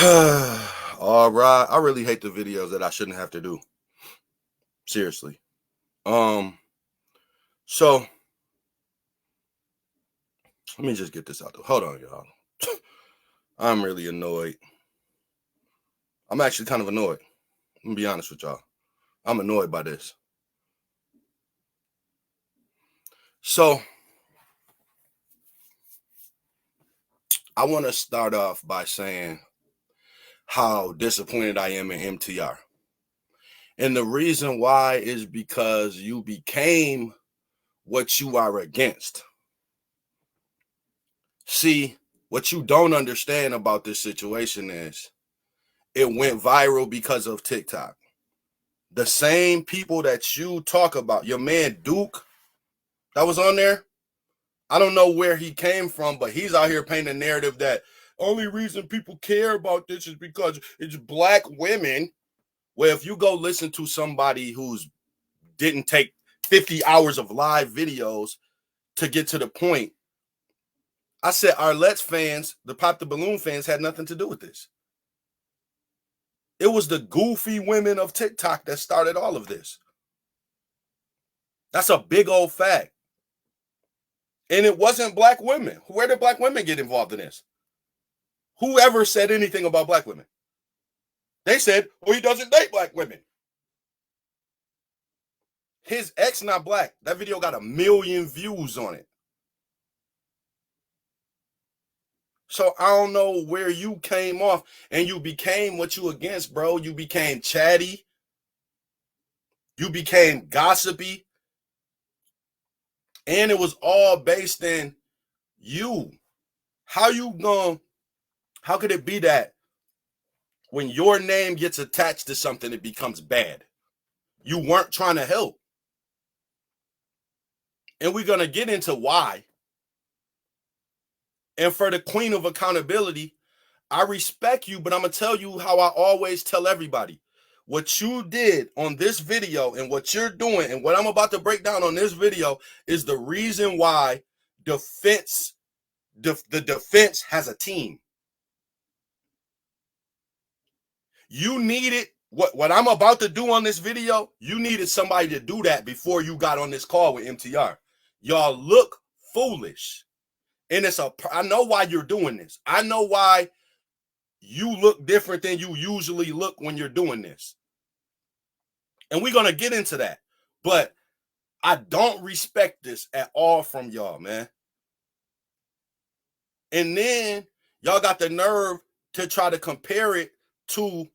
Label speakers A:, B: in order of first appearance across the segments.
A: All right, I really hate the videos that I shouldn't have to do. Seriously. So let me just get this out. Hold on, y'all. I'm really annoyed. I'm actually kind of annoyed. I'm gonna be honest with y'all. I'm annoyed by this. So I want to start off by saying how disappointed I am in MTR. And the reason why is because you became what you are against. See, what you don't understand about this situation is it went viral because of TikTok. The same people that you talk about, your man Duke that was on there, I don't know where he came from, but he's out here painting a narrative that only reason people care about this is because it's black women. Well, if you go listen to somebody who's didn't take 50 hours of live videos to get to the point, I said our Let's fans, the Pop the Balloon fans, had nothing to do with this. It was the goofy women of TikTok that started all of this. That's a big old fact. And it wasn't black women. Where did black women get involved in this? Whoever said anything about black women? They said, well, he doesn't date black women. His ex not black. That video got 1 million views on it. So I don't know where you came off and you became what you against, bro. You became chatty. You became gossipy. And it was all based in you. How could it be that when your name gets attached to something, it becomes bad? You weren't trying to help. And we're going to get into why. And for the queen of accountability, I respect you, but I'm going to tell you how I always tell everybody. What you did on this video and what you're doing and what I'm about to break down on this video is the reason why the defense has a team. You needed what I'm about to do on this video. You needed somebody to do that before you got on this call with MTR. Y'all look foolish. And I know why you're doing this. I know why you look different than you usually look when you're doing this. And we're going to get into that. But I don't respect this at all from y'all, man. And then y'all got the nerve to try to compare it to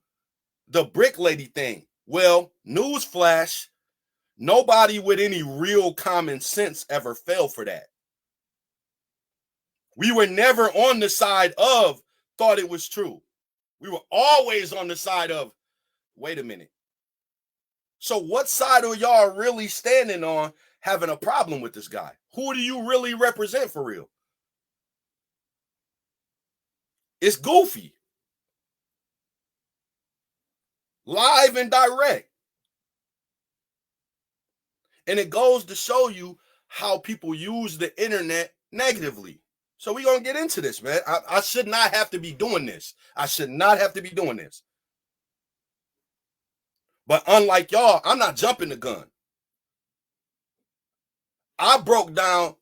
A: the brick lady thing. Well, newsflash, nobody with any real common sense ever fell for that. We were never on the side of thought it was true. We were always on the side of, wait a minute. So what side are y'all really standing on having a problem with this guy? Who do you really represent for real? It's goofy. Live and direct. And it goes to show you how people use the internet negatively. So we're going to get into this, man. I should not have to be doing this. I should not have to be doing this. But unlike y'all, I'm not jumping the gun. I broke down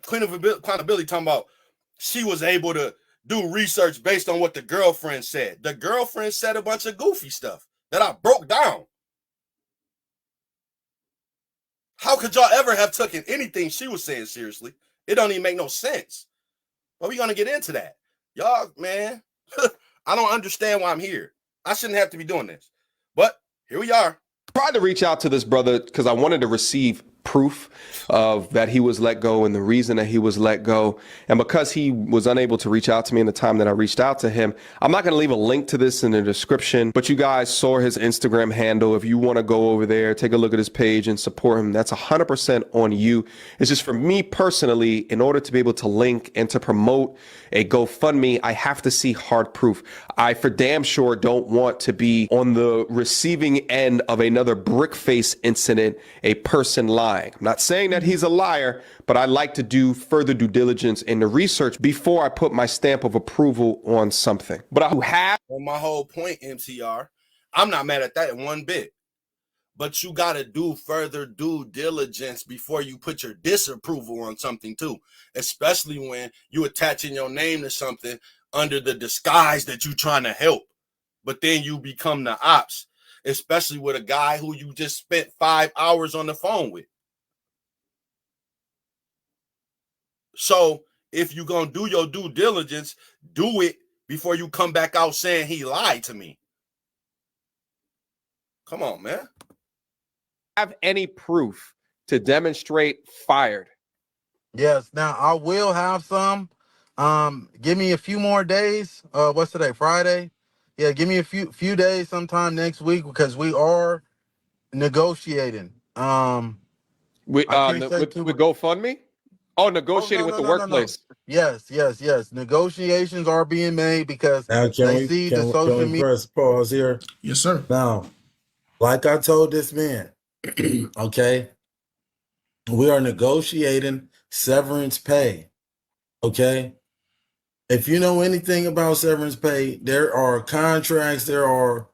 A: Queen of Accountability talking about she was able to do research based on what the girlfriend said. The girlfriend said a bunch of goofy stuff that I broke down. How could y'all ever have taken anything she was saying seriously? It don't even make no sense. But we're going to get into that. Y'all, man, I don't understand why I'm here. I shouldn't have to be doing this. But here we are.
B: I tried to reach out to this brother because I wanted to receive proof of that he was let go and the reason that he was let go. And because he was unable to reach out to me in the time that I reached out to him, I'm not going to leave a link to this in the description, but you guys saw his Instagram handle. If you want to go over there, take a look at his page and support him, that's 100% on you. It's just for me personally, in order to be able to link and to promote a GoFundMe, I have to see hard proof. I for damn sure don't want to be on the receiving end of another brick face incident, a person lying. lying. I'm not saying that he's a liar, but I like to do further due diligence in the research before I put my stamp of approval on something. But I have.
A: Well, my whole point, MCR, I'm not mad at that in one bit. But you got to do further due diligence before you put your disapproval on something too, especially when you attaching your name to something under the disguise that you're trying to help. But then you become the ops, especially with a guy who you just spent 5 hours on the phone with. So if you're going to do your due diligence, do it before you come back out saying he lied to me. Come on, man.
B: Have any proof to demonstrate fired?
C: Yes. Now I will have some. Give me a few more days. What's today? Friday. Yeah, give me a few days sometime next week because we are negotiating. I
B: With
C: can't say too
B: with
C: much.
B: GoFundMe? Oh,
C: Oh
B: negotiating
C: no
B: with
C: no
B: the
C: no no no.
B: workplace.
C: Yes. Negotiations are being made because
D: Now,
C: they see the
D: can
C: social
D: we
C: media.
D: press pause here?
E: Yes, sir.
D: Now, like I told this man, okay, we are negotiating severance pay. Okay, if you know anything about severance pay, there are contracts, there are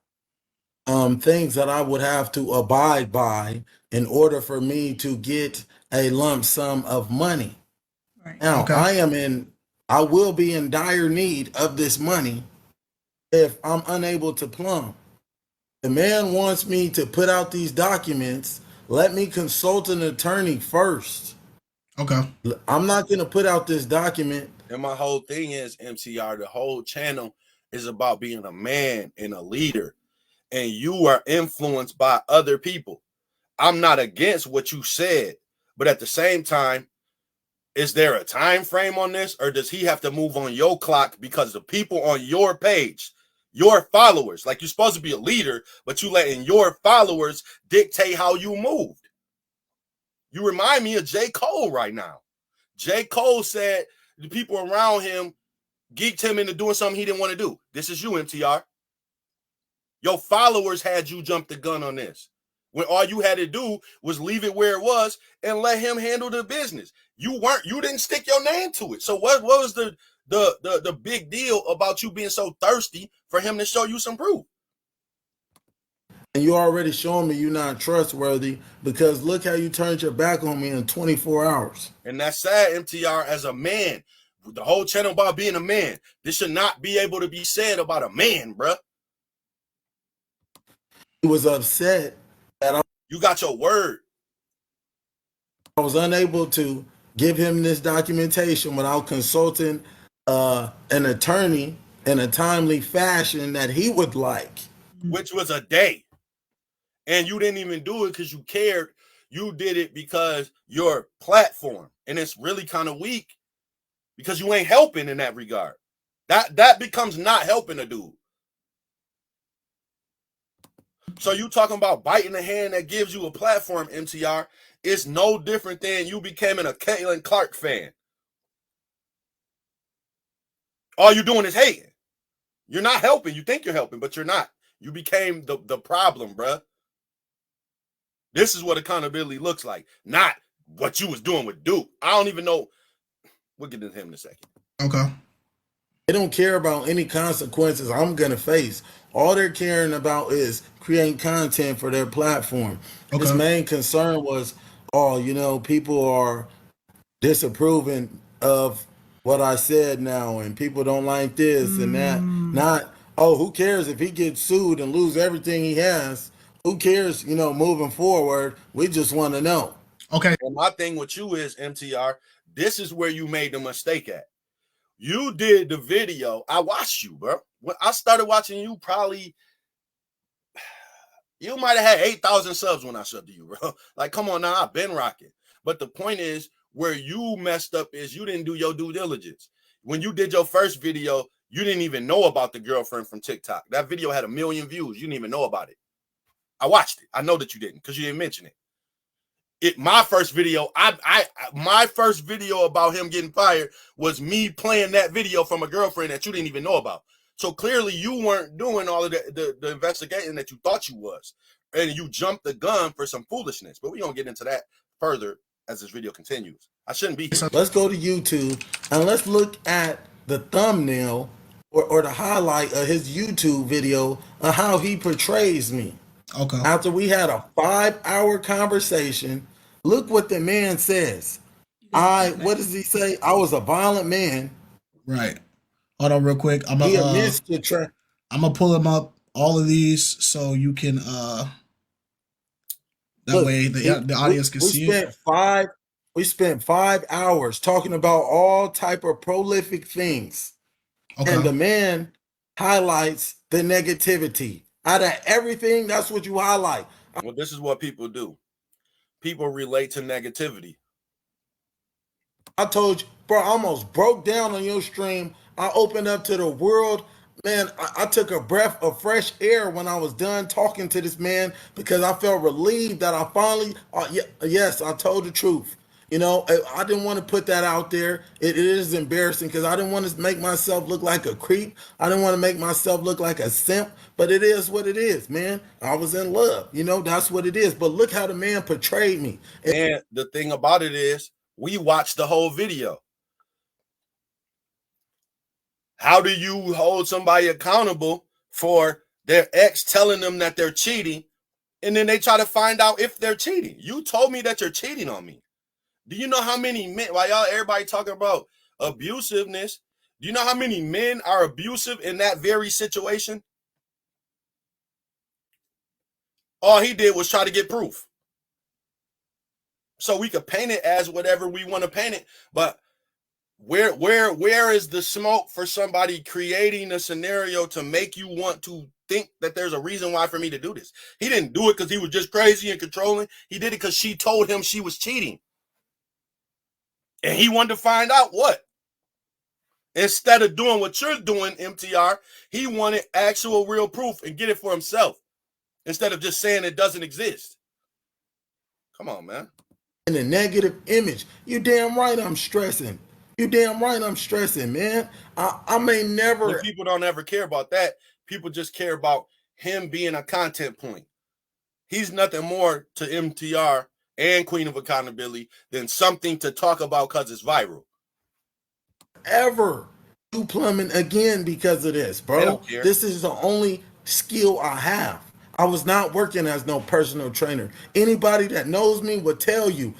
D: things that I would have to abide by in order for me to get a lump sum of money.
E: Right.
D: Now,
E: Okay.
D: I will be in dire need of this money if I'm unable to plumb. The man wants me to put out these documents. Let me consult an attorney first.
E: Okay.
D: I'm not going to put out this document.
A: And my whole thing is, MCR, the whole channel is about being a man and a leader. And you are influenced by other people. I'm not against what you said, but at the same time, is there a time frame on this, or does he have to move on your clock because the people on your page, your followers, like you're supposed to be a leader, but you letting your followers dictate how you moved? You remind me of J. Cole right now. J. Cole said the people around him geeked him into doing something he didn't want to do. This is you, MTR. Your followers had you jump the gun on this, when all you had to do was leave it where it was and let him handle the business. You didn't stick your name to it. So what was the big deal about you being so thirsty for him to show you some proof?
D: And you already showing me you're not trustworthy because look how you turned your back on me in 24 hours.
A: And that's sad, MTR, as a man. The whole channel about being a man. This should not be able to be said about a man, bruh.
D: He was upset that
A: You got your word.
D: I was unable to give him this documentation without consulting an attorney in a timely fashion that he would like.
A: Which was a day. And you didn't even do it because you cared. You did it because your platform. And it's really kind of weak because you ain't helping in that regard. That becomes not helping a dude. So you talking about biting the hand that gives you a platform, MTR. It's no different than you becoming a Caitlin Clark fan. All you doing is hating. You're not helping. You think you're helping, but you're not. You became the problem, bruh. This is what accountability looks like, not what you was doing with Duke. I don't even know. We'll get into him in a second.
E: Okay.
D: They don't care about any consequences I'm going to face. All they're caring about is creating content for their platform.
E: Okay.
D: His main concern was, people are disapproving of what I said now, and people don't like this and that. Not, who cares if he gets sued and lose everything he has? Who cares, moving forward? We just want to know.
E: Okay.
A: And my thing with you is, MTR, this is where you made the mistake at. You did the video. I watched you, bro. When I started watching you, you might have had 8,000 subs when I subbed to you, bro. Like, come on now, I've been rocking. But the point is, where you messed up is you didn't do your due diligence. When you did your first video, you didn't even know about the girlfriend from TikTok. That video had 1 million views. You didn't even know about it. I watched it. I know that you didn't because you didn't mention it. My first video about him getting fired was me playing that video from a girlfriend that you didn't even know about. So clearly you weren't doing all of the investigating that you thought you was. And you jumped the gun for some foolishness. But we're going to get into that further as this video continues. I shouldn't be here.
D: Let's go to YouTube and let's look at the thumbnail or the highlight of his YouTube video of how he portrays me.
E: Okay.
D: After we had a 5-hour conversation, look what the man says. What does he say? I was a violent man.
E: Right. Hold on real quick. I'm
D: He
E: gonna
D: admits to try.
E: I'm gonna pull them up, all of these, so you can that
D: Look,
E: way the audience can see it.
D: We spent 5 hours talking about all type of prolific things.
E: Okay.
D: And the man highlights the negativity. Out of everything, that's what you highlight.
A: Well, this is what people do. People relate to negativity.
D: I told you, bro, I almost broke down on your stream. I opened up to the world. Man, I took a breath of fresh air when I was done talking to this man because I felt relieved that I finally, yes, I told the truth. You know, I didn't want to put that out there. It is embarrassing because I didn't want to make myself look like a creep. I didn't want to make myself look like a simp, but it is what it is, man. I was in love. You know, that's what it is. But look how the man portrayed me.
A: And the thing about it is, we watched the whole video. How do you hold somebody accountable for their ex telling them that they're cheating, and then they try to find out if they're cheating? You told me that you're cheating on me. Do you know how many men, while everybody talking about abusiveness, do you know how many men are abusive in that very situation? All he did was try to get proof. So we could paint it as whatever we want to paint it, but where is the smoke for somebody creating a scenario to make you want to think that there's a reason why for me to do this? He didn't do it because he was just crazy and controlling. He did it because she told him she was cheating. And he wanted to find out what. Instead of doing what you're doing, MTR, he wanted actual real proof and get it for himself instead of just saying it doesn't exist. Come on, man.
D: In a negative image. You damn right I'm stressing. You damn right I'm stressing, man. I may never.
A: But people don't ever care about that. People just care about him being a content point. He's nothing more to MTR and Queen of Accountability than something to talk about because it's viral.
D: Ever do plumbing again because of this, bro.
A: don't care.
D: This is the only skill I have. I was not working as no personal trainer. Anybody that knows me would tell you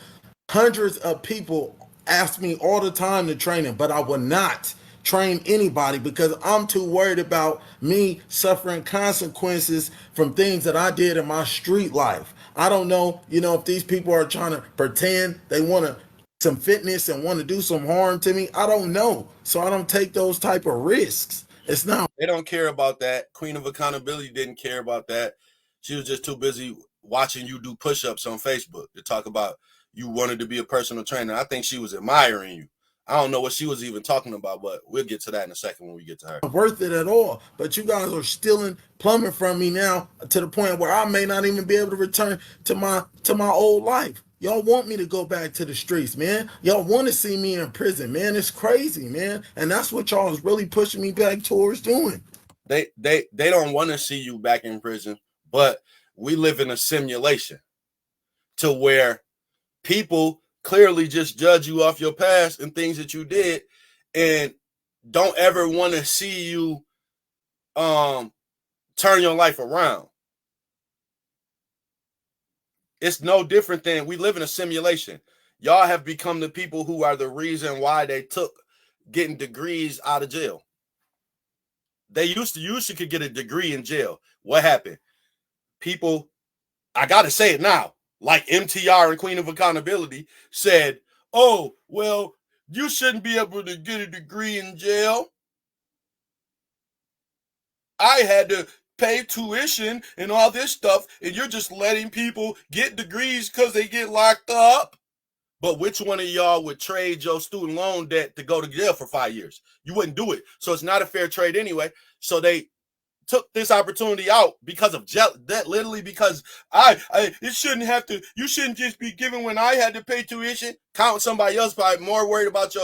D: hundreds of people ask me all the time to train them, but I will not train anybody because I'm too worried about me suffering consequences from things that I did in my street life. I don't know, if these people are trying to pretend they want some fitness and want to do some harm to me. I don't know. So I don't take those type of risks. It's not.
A: They don't care about that. Queen of Accountability didn't care about that. She was just too busy watching you do push-ups on Facebook to talk about you wanted to be a personal trainer. I think she was admiring you. I don't know what she was even talking about, but we'll get to that in a second when we get to her.
D: Worth it at all. But you guys are stealing plumbing from me now to the point where I may not even be able to return to my old life. Y'all want me to go back to the streets, man. Y'all want to see me in prison, man. It's crazy, man. And that's what y'all is really pushing me back towards doing.
A: They don't want to see you back in prison, but we live in a simulation to where people clearly just judge you off your past and things that you did and don't ever want to see you turn your life around. It's no different than we live in a simulation. Y'all have become the people who are the reason why they took getting degrees out of jail. They used to could get a degree in jail. What happened? People, I got to say it now, like MTR and Queen of Accountability said, oh, well, you shouldn't be able to get a degree in jail. I had to pay tuition and all this stuff, and you're just letting people get degrees because they get locked up. But which one of y'all would trade your student loan debt to go to jail for 5 years? You wouldn't do it. So it's not a fair trade anyway. So they took this opportunity out because of that, literally because you shouldn't just be given when I had to pay tuition. Count somebody else probably more worried about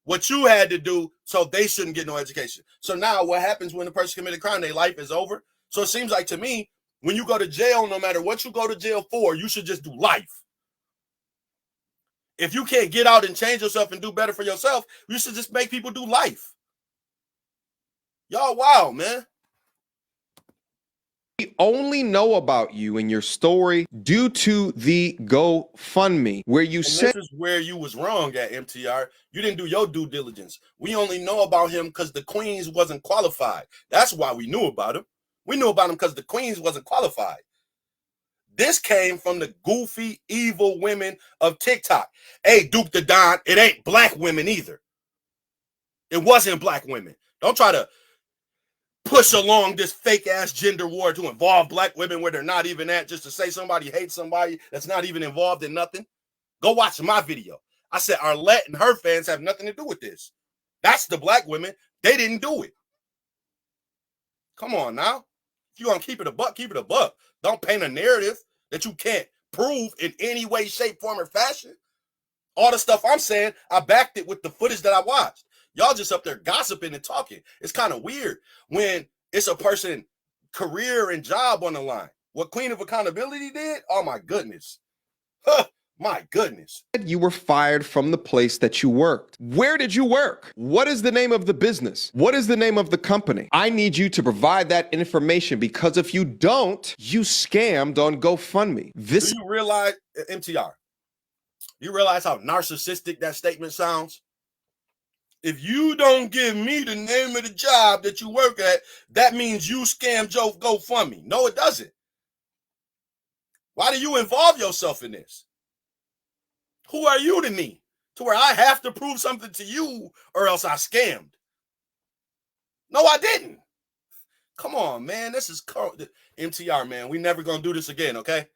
A: what you had to do, so they shouldn't get no education. So now what happens when the person committed a crime, their life is over? So it seems like to me, when you go to jail, no matter what you go to jail for, you should just do life. If you can't get out and change yourself and do better for yourself, you should just make people do life. Y'all wild, man.
B: We only know about you and your story due to the GoFundMe, where you said
A: this is where you was wrong at, MTR. You didn't do your due diligence. We only know about him because the Queens wasn't qualified. That's why we knew about him. We knew about him because the Queens wasn't qualified. This came from the goofy, evil women of TikTok. Hey, Duke the Don, it ain't black women either. It wasn't black women. Don't try to push along this fake ass gender war to involve black women where they're not even at, just to say somebody hates somebody that's not even involved in nothing. Go watch my video. I said Arlette and her fans have nothing to do with this. That's the black women. They didn't do it. Come on now. If you gonna keep it a buck, keep it a buck. Don't paint a narrative that you can't prove in any way, shape, form, or fashion. All the stuff I'm saying, I backed it with the footage that I watched. Y'all just up there gossiping and talking. It's kind of weird when it's a person career and job on the line. What Queen of Accountability did? Oh my goodness. Huh, my goodness.
B: you were fired from the place that you worked. Where did you work? What is the name of the business? What is the name of the company? I need you to provide that information, because if you don't, you scammed on GoFundMe.
A: Do you realize, MTR, you realize how narcissistic that statement sounds? If you don't give me the name of the job that you work at, that means you scammed Joe GoFundMe. No, it doesn't. Why do you involve yourself in this? Who are you to me? To where I have to prove something to you or else I scammed. No, I didn't. Come on, man. This is MTR, man. We never going to do this again, okay?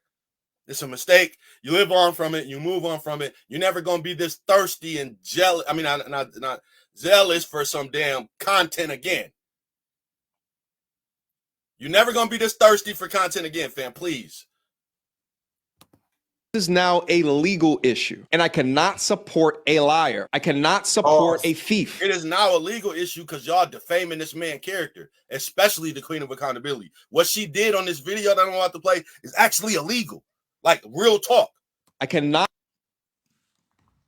A: It's a mistake. You live on from it. You move on from it. You're never going to be this thirsty and jealous. I mean, not zealous for some damn content again. You're never going to be this thirsty for content again, fam. Please.
B: This is now a legal issue, and I cannot support a liar. I cannot support a thief.
A: It is now a legal issue because y'all defaming this man's character, especially the Queen of Accountability. What she did on this video that I'm about to play is actually illegal. Like, real talk.
B: I cannot.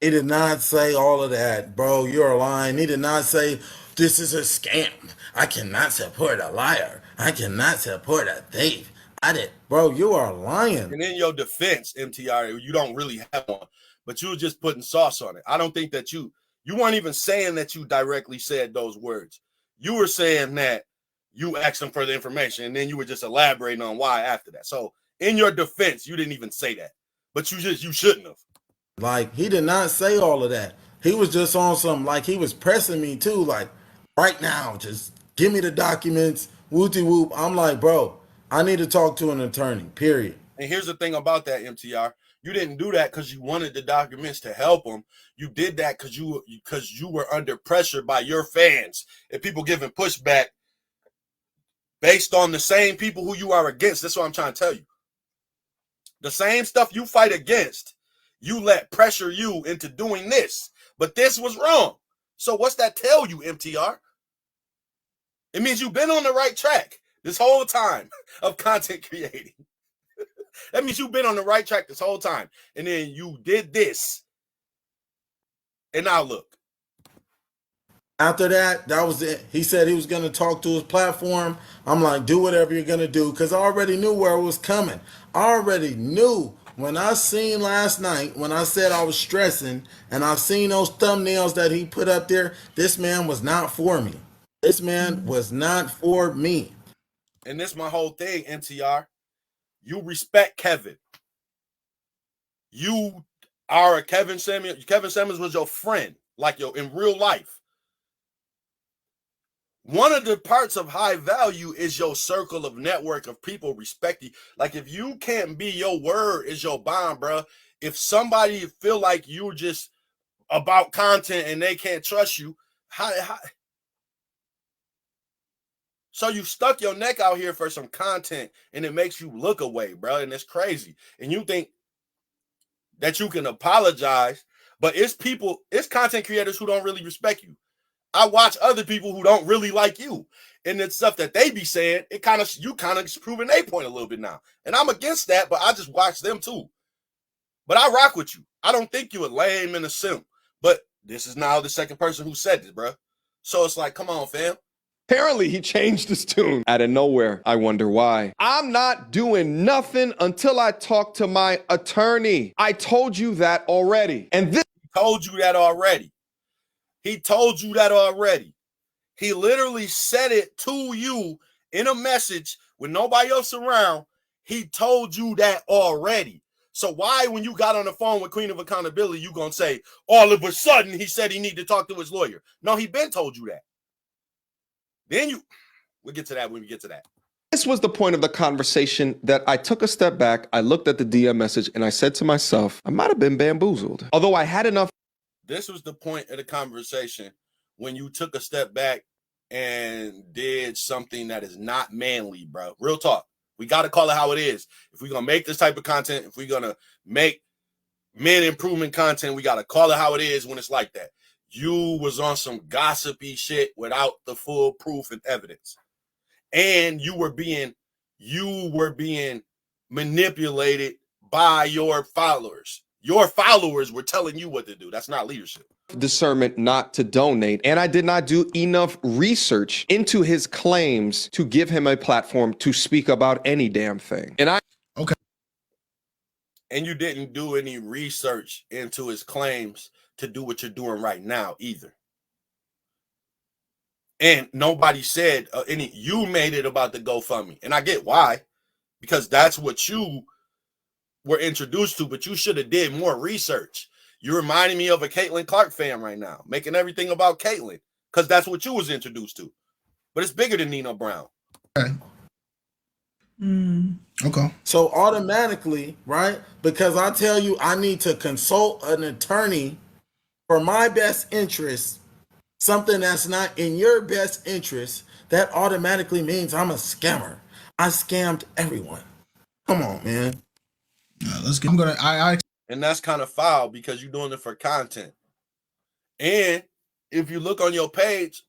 D: He did not say all of that, bro. You're lying. He did not say this is a scam. I cannot support a liar. I cannot support a thief. I did, bro. You are lying.
A: And in your defense, MTR, you don't really have one, but you were just putting sauce on it. I don't think that you weren't even saying that you directly said those words. You were saying that you asked them for the information, and then you were just elaborating on why after that. So in your defense, you didn't even say that, but you shouldn't have.
D: Like, he did not say all of that. He was just on some, like, he was pressing me too, like, right now, just give me the documents, whoopty whoop. I'm like, bro, I need to talk to an attorney, period.
A: And here's the thing about that, MTR. You didn't do that because you wanted the documents to help them. You did that because you were under pressure by your fans and people giving pushback based on the same people who you are against. That's what I'm trying to tell you. The same stuff you fight against, you let pressure you into doing this. But this was wrong. So what's that tell you, MTR? It means you've been on the right track this whole time of content creating. That means you've been on the right track this whole time. And then you did this. And now look.
D: After that, that was it. He said he was going to talk to his platform. I'm like, do whatever you're going to do, because I already knew where it was coming. I already knew. When I seen last night, when I said I was stressing, and I've seen those thumbnails that he put up there, this man was not for me. This man was not for me.
A: And this is my whole thing, MTR. You respect Kevin. You are a Kevin Samuels. Kevin Samuels was your friend, like in real life. One of the parts of high value is your circle of network of people respect you. Like, if you can't be, your word is your bond, bro. If somebody feel like you're just about content and they can't trust you, how so you stuck your neck out here for some content and it makes you look away, bro. And it's crazy. And you think that you can apologize, but it's content creators who don't really respect you. I watch other people who don't really like you, and it's stuff that they be saying. You kind of proving their point a little bit now, and I'm against that. But I just watch them too. But I rock with you. I don't think you a lame and a simp. But this is now the second person who said this, bro. So it's like, come on, fam.
B: Apparently, he changed his tune out of nowhere. I wonder why. I'm not doing nothing until I talk to my attorney. I told you that already. And this
A: told you that already. He told you that already. He literally said it to you in a message with nobody else around. He told you that already. So why, when you got on the phone with Queen of Accountability, you gonna say, all of a sudden he said he need to talk to his lawyer? No, he been told you that. Then we'll get to that when we get to that.
B: This was the point of the conversation that I took a step back, I looked at the DM message, and I said to myself, I might have been bamboozled. Although I had enough.
A: This was the point of the conversation when you took a step back and did something that is not manly, bro. Real talk. We got to call it how it is. If we're going to make this type of content, if we're going to make men improvement content, we got to call it how it is when it's like that. You was on some gossipy shit without the full proof and evidence. And you were being manipulated by your followers. Your followers were telling you what to do. That's not leadership.
B: Discernment not to donate, and I did not do enough research into his claims to give him a platform to speak about any damn thing.
A: And you didn't do any research into his claims to do what you're doing right now either. And nobody said you made it about the GoFundMe. And I get why, because that's what you were introduced to, but you should have did more research. You're reminding me of a Caitlin Clark fan right now, making everything about Caitlin, because that's what you was introduced to. But it's bigger than Nino Brown.
E: Okay. Okay.
D: So automatically, right? Because I tell you, I need to consult an attorney for my best interest, something that's not in your best interest, that automatically means I'm a scammer. I scammed everyone. Come on, man.
E: Let's get. I'm gonna.
A: And that's kind of foul because you're doing it for content. And if you look on your page,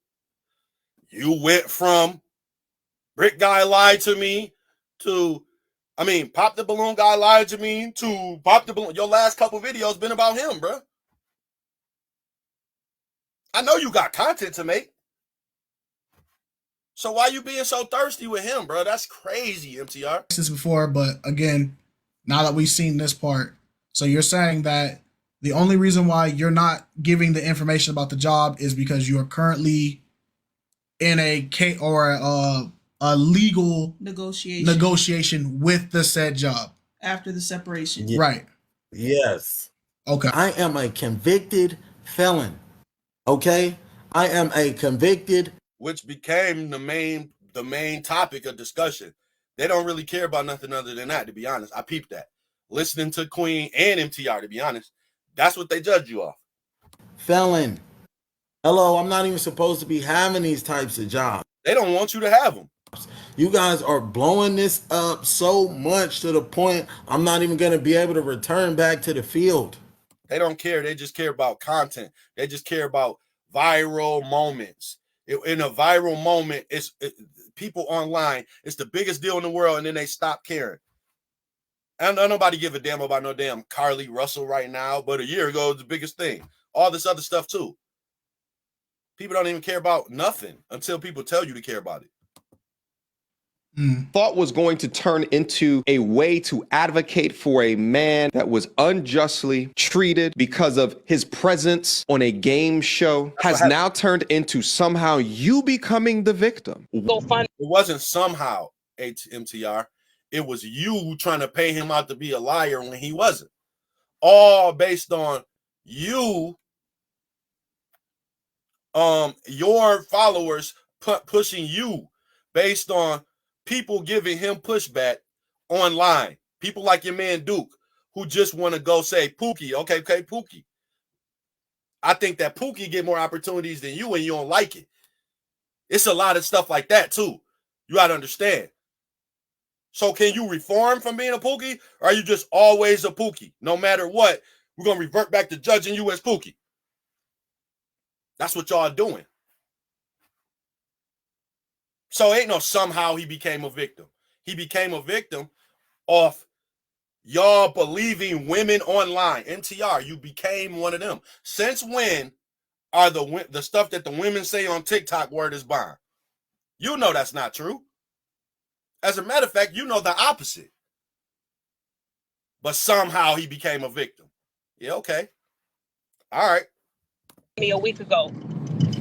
A: you went from Brick Guy lied to me to, Pop the Balloon Guy lied to me to Pop the Balloon. Your last couple videos been about him, bro. I know you got content to make. So why you being so thirsty with him, bro? That's crazy, MTR.
E: This before, but again, now that we've seen this part, so you're saying that the only reason why you're not giving the information about the job is because you are currently in a case or a legal negotiation with the said job
F: after the separation.
D: Yeah.
E: Right.
D: Yes.
E: Okay.
D: I am a convicted felon. Okay? I am a convicted.
A: Which became the main topic of discussion. They don't really care about nothing other than that, to be honest. I peeped that. Listening to Queen and MTR, to be honest, that's what they judge you off.
D: Felon. Hello, I'm not even supposed to be having these types of jobs.
A: They don't want you to have them.
D: You guys are blowing this up so much to the point I'm not even going to be able to return back to the field.
A: They don't care. They just care about content. They just care about viral moments. In a viral moment, people online, it's the biggest deal in the world, and then they stop caring. And nobody give a damn about no damn Carly Russell right now, but a year ago, it was the biggest thing. All this other stuff, too. People don't even care about nothing until people tell you to care about it.
B: Thought was going to turn into a way to advocate for a man that was unjustly treated because of his presence on a game show has now turned into somehow you becoming the victim.
A: It wasn't somehow, MTR. It was you trying to pay him out to be a liar when he wasn't. All based on you, your followers pushing you based on people giving him pushback online. People like your man Duke, who just want to go say, Pookie, okay, Pookie. I think that Pookie get more opportunities than you and you don't like it. It's a lot of stuff like that, too. You got to understand. So can you reform from being a Pookie, or are you just always a Pookie? No matter what, we're going to revert back to judging you as Pookie. That's what y'all are doing. So ain't no somehow he became a victim. He became a victim off Y'all believing women online. MTR, you became one of them. Since when are the stuff that the women say on TikTok word is bond? You know that's not true. As a matter of fact, you know the opposite. But somehow he became a victim. Yeah, okay. All right.
F: A week ago,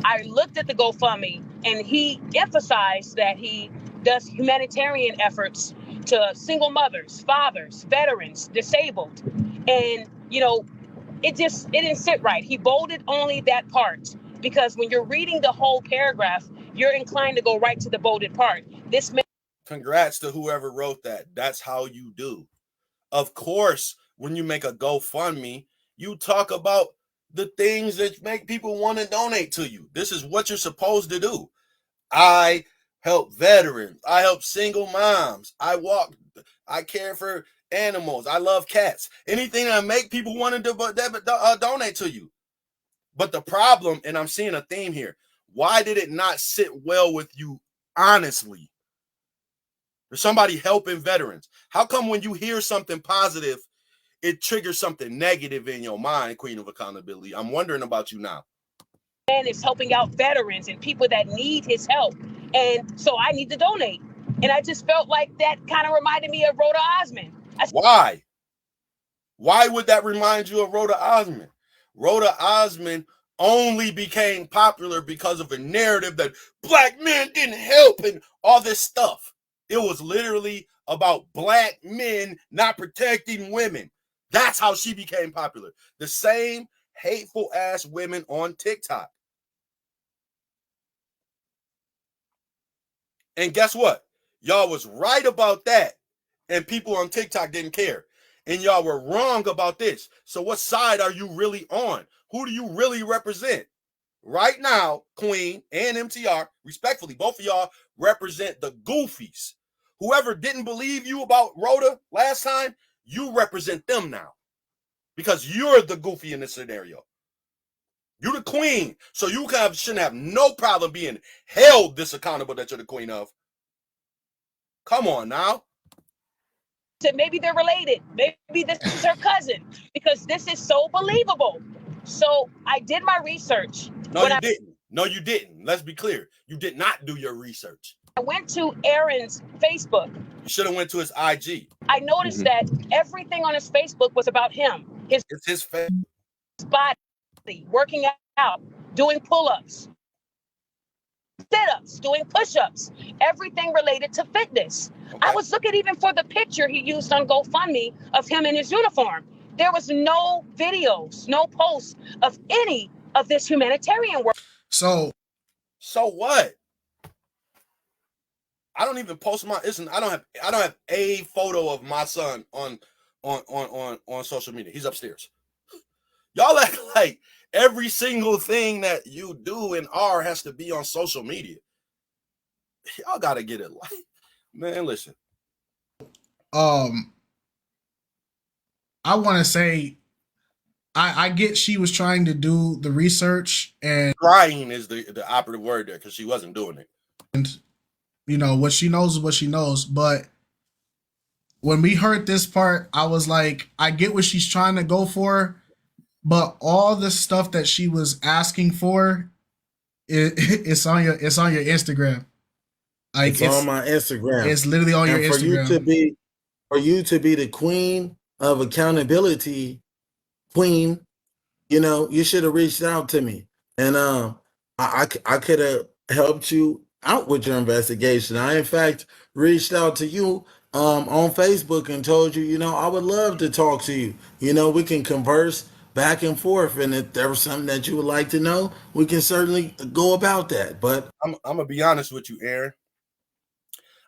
F: I looked at the GoFundMe, and he emphasized that he does humanitarian efforts to single mothers, fathers, veterans, disabled. And, you know, it didn't sit right. He bolded only that part, because when you're reading the whole paragraph, you're inclined to go right to the bolded part. This man.
A: Congrats to whoever wrote that. That's how you do. Of course, when you make a GoFundMe, you talk about the things that make people want to donate to you. This is what you're supposed to do. I help veterans. I help single moms. I care for animals. I love cats. Anything that make people want to donate to you. But the problem, and I'm seeing a theme here, why did it not sit well with you honestly? There's somebody helping veterans. How come when you hear something positive, it triggers something negative in your mind, Queen of Accountability? I'm wondering about you now.
F: Man is helping out veterans and people that need his help. And so I need to donate. And I just felt like that kind of reminded me of Rhoda Osmond.
A: Why? Why would that remind you of Rhoda Osmond? Rhoda Osmond only became popular because of a narrative that black men didn't help and all this stuff. It was literally about black men not protecting women. That's how she became popular. The same hateful ass women on TikTok. And guess what? Y'all was right about that. And people on TikTok didn't care. And y'all were wrong about this. So what side are you really on? Who do you really represent? Right now, Queen and MTR, respectfully, both of y'all represent the goofies. Whoever didn't believe you about Rhoda last time, you represent them now. Because you're the goofy in this scenario. You're the queen. So you shouldn't have no problem being held this accountable that you're the queen of. Come on now.
F: Maybe they're related. Maybe this is her cousin, because this is so believable. So I did my research.
A: No, you didn't. No, you didn't. Let's be clear. You did not do your research.
F: I went to Aaron's Facebook.
A: You should have went to his IG.
F: I noticed that everything on his Facebook was about him.
A: It's his face.
F: Body, working out, doing pull-ups, sit-ups, doing push-ups, everything related to fitness. Okay. I was looking even for the picture he used on GoFundMe of him in his uniform. There was no videos, no posts of any of this humanitarian work.
E: So
A: what? I don't even post I don't have a photo of my son on social media. He's upstairs. Y'all act like every single thing that you do and are has to be on social media. Y'all gotta get it like, man, listen.
E: I want to say I get she was trying to do the research, and
A: trying is the operative word there, because she wasn't doing it.
E: And you know, what she knows is what she knows. But when we heard this part, I was like, I get what she's trying to go for, but all the stuff that she was asking for, it's on your Instagram.
D: Like it's on my Instagram.
E: It's literally on your Instagram.
D: For you to be the queen of accountability, queen, you know, you should have reached out to me, and I could have helped you out with your investigation. I in fact reached out to you on Facebook and told you, you know, I would love to talk to you. You know, we can converse back and forth, and if there was something that you would like to know, we can certainly go about that. But
A: I'm gonna be honest with you, Aaron.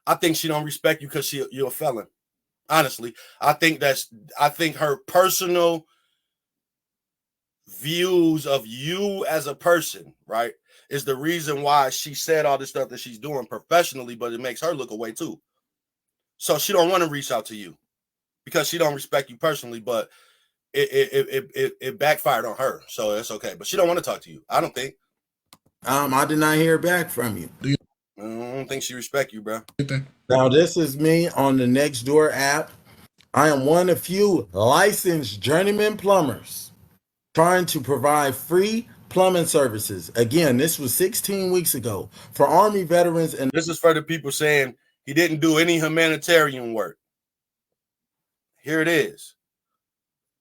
A: I think she don't respect you because you're a felon. Honestly, I think her personal views of you as a person, right, is the reason why she said all this stuff that she's doing professionally, but it makes her look away too. So she don't want to reach out to you because she don't respect you personally, but it backfired on her. So it's okay. But she don't want to talk to you, I don't think.
D: I did not hear back from you.
A: I don't think she respect you, bro.
D: Now, this is me on the Nextdoor app. I am one of few licensed journeyman plumbers trying to provide free plumbing services. Again, this was 16 weeks ago for Army veterans. And
A: this is for the people saying he didn't do any humanitarian work. Here it is.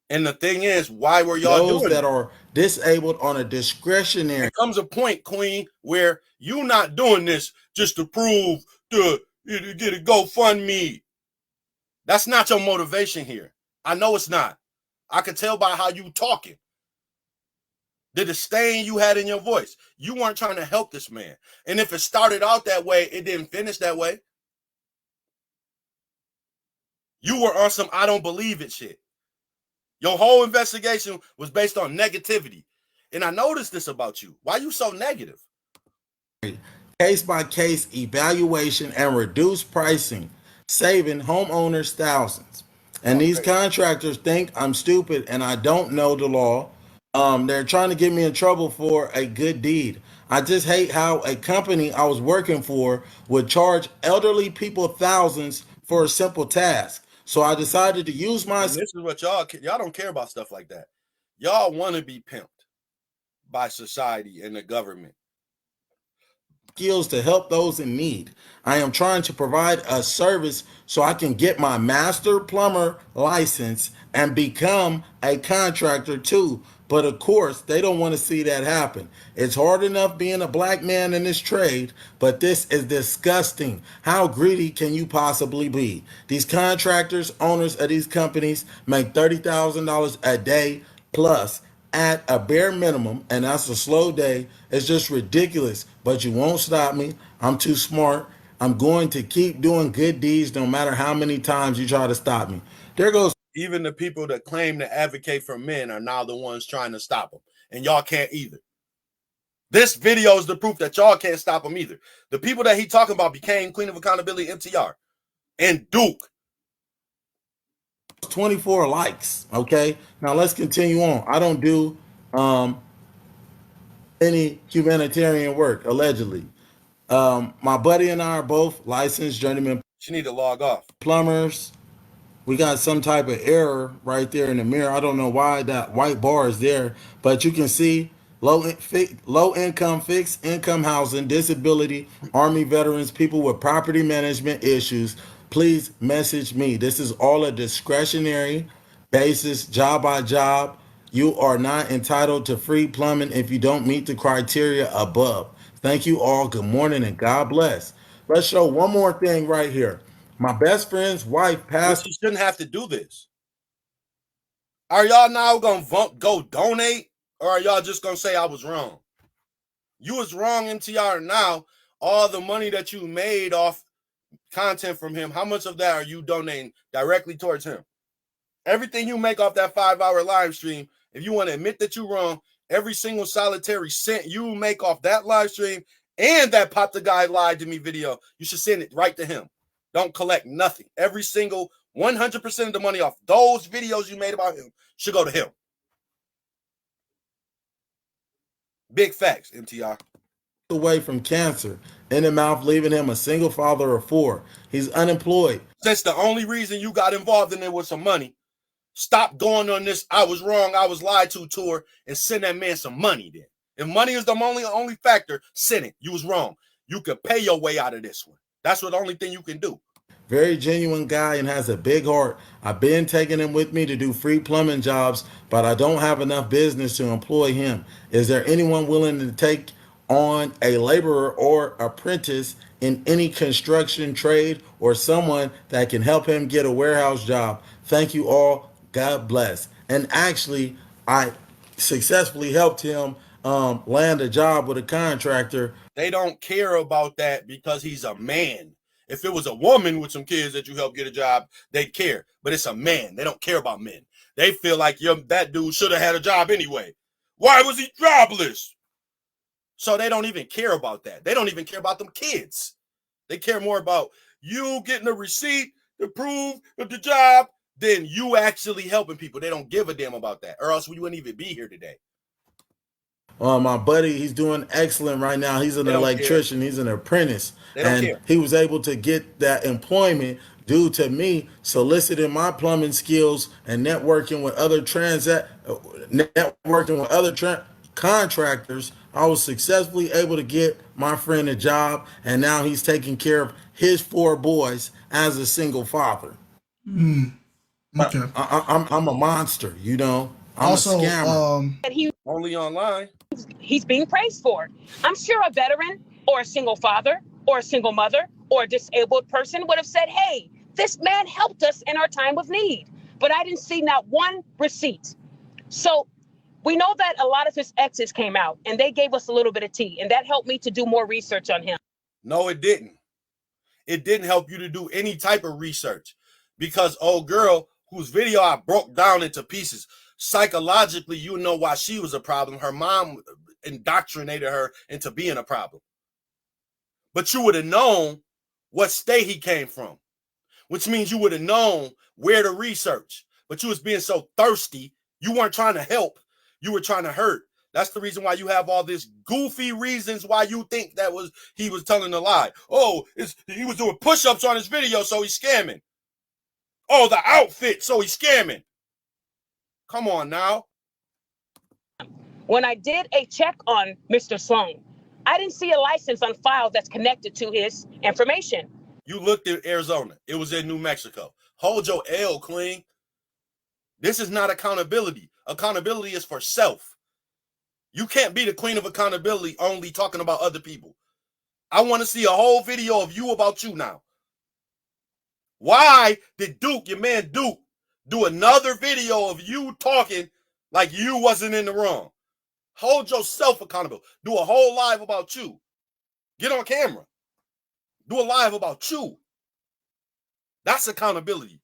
A: And the thing is, why were y'all
D: those
A: doing
D: that
A: it?
D: are disabled on a discretionary.
A: There comes a point, Queen, where you not doing this just to prove to get a GoFundMe. That's not your motivation here. I know it's not. I can tell by how you talking. The disdain you had in your voice. You weren't trying to help this man. And if it started out that way, it didn't finish that way. You were on some I don't believe it shit. Your whole investigation was based on negativity. And I noticed this about you. Why are you so negative?
D: Case-by-case evaluation and reduced pricing, saving homeowners thousands. And these contractors think I'm stupid and I don't know the law. They're trying to get me in trouble for a good deed. I just hate how a company I was working for would charge elderly people thousands for a simple task. So I decided to use my.
A: And this is what y'all don't care about stuff like that. Y'all want to be pimped by society and the government.
D: Skills to help those in need. I am trying to provide a service so I can get my master plumber license and become a contractor too. But of course, they don't want to see that happen. It's hard enough being a black man in this trade, but this is disgusting. How greedy can you possibly be? These contractors, owners of these companies, make $30,000 a day plus at a bare minimum, and that's a slow day. It's just ridiculous, but you won't stop me. I'm too smart. I'm going to keep doing good deeds no matter how many times you try to stop me. There goes.
A: Even the people that claim to advocate for men are now the ones trying to stop them, and y'all can't either. This video is the proof that y'all can't stop him either. The people that he talking about became Queen of Accountability, MTR, and Duke.
D: 24 likes. Okay, now let's continue on. I don't do any humanitarian work, allegedly. My buddy and I are both licensed journeyman
A: She need to log off.
D: plumbers. We got some type of error right there in the mirror. I don't know why that white bar is there, but you can see low income, fixed income housing, disability, Army veterans, people with property management issues. Please message me. This is all a discretionary basis, job by job. You are not entitled to free plumbing if you don't meet the criteria above. Thank you all. Good morning and God bless. Let's show one more thing right here. My best friend's wife passed.
A: But you shouldn't have to do this. Are y'all now going to go donate, or are y'all just going to say I was wrong? You was wrong, MTR. Now, all the money that you made off content from him, how much of that are you donating directly towards him? Everything you make off that 5-hour live stream, if you want to admit that you're wrong, every single solitary cent you make off that live stream and that Pop the Guy lied to me video, you should send it right to him. Don't collect nothing. Every single 100% of the money off those videos you made about him should go to him. Big facts, MTR.
D: Away from cancer in the mouth, leaving him a single father of 4. He's unemployed.
A: Since the only reason you got involved in it was some money, stop going on this I was wrong, I was lied to tour and send that man some money then. If money is the only factor, send it. You was wrong. You could pay your way out of this one. That's what the only thing you can do.
D: Very genuine guy and has a big heart. I've been taking him with me to do free plumbing jobs, but I don't have enough business to employ him. Is there anyone willing to take on a laborer or apprentice in any construction trade, or someone that can help him get a warehouse job? Thank you all. God bless. And actually, I successfully helped him land a job with a contractor.
A: They don't care about that because he's a man. If it was a woman with some kids that you help get a job, they'd care. But it's a man. They don't care about men. They feel like that dude should have had a job anyway. Why was he jobless? So they don't even care about that. They don't even care about them kids. They care more about you getting a receipt to prove the job than you actually helping people. They don't give a damn about that, or else we wouldn't even be here today.
D: My buddy, he's doing excellent right now. He's an electrician. He's an apprentice. And he was able to get that employment due to me soliciting my plumbing skills and networking with other contractors. I was successfully able to get my friend a job, and now he's taking care of his 4 boys as a single father.
E: Okay.
D: I'm a monster, you know. I'm
E: Also,
D: a scammer.
F: that he
A: Only online.
F: he's being praised for. I'm sure a veteran or a single father or a single mother or a disabled person would have said, hey, this man helped us in our time of need. But I didn't see not one receipt. So we know that a lot of his exes came out and they gave us a little bit of tea, and that helped me to do more research on him.
A: No, it didn't. It didn't help you to do any type of research, because old girl whose video I broke down into pieces, psychologically, you know why she was a problem. Her mom indoctrinated her into being a problem. But you would have known what state he came from, which means you would have known where to research. But you was being so thirsty, you weren't trying to help. You were trying to hurt. That's the reason why you have all these goofy reasons why you think that he was telling a lie. Oh, he was doing push-ups on his video, so he's scamming. Oh, the outfit, so he's scamming. Come on now.
F: When I did a check on Mr. Sloan, I didn't see a license on file that's connected to his information.
A: You looked at Arizona. It was in New Mexico. Hold your L, Queen. This is not accountability. Accountability is for self. You can't be the queen of accountability only talking about other people. I want to see a whole video of you about you now. Why did Duke, your man Duke, do another video of you talking like you wasn't in the wrong? Hold yourself accountable. Do a whole live about you. Get on camera. Do a live about you. That's accountability.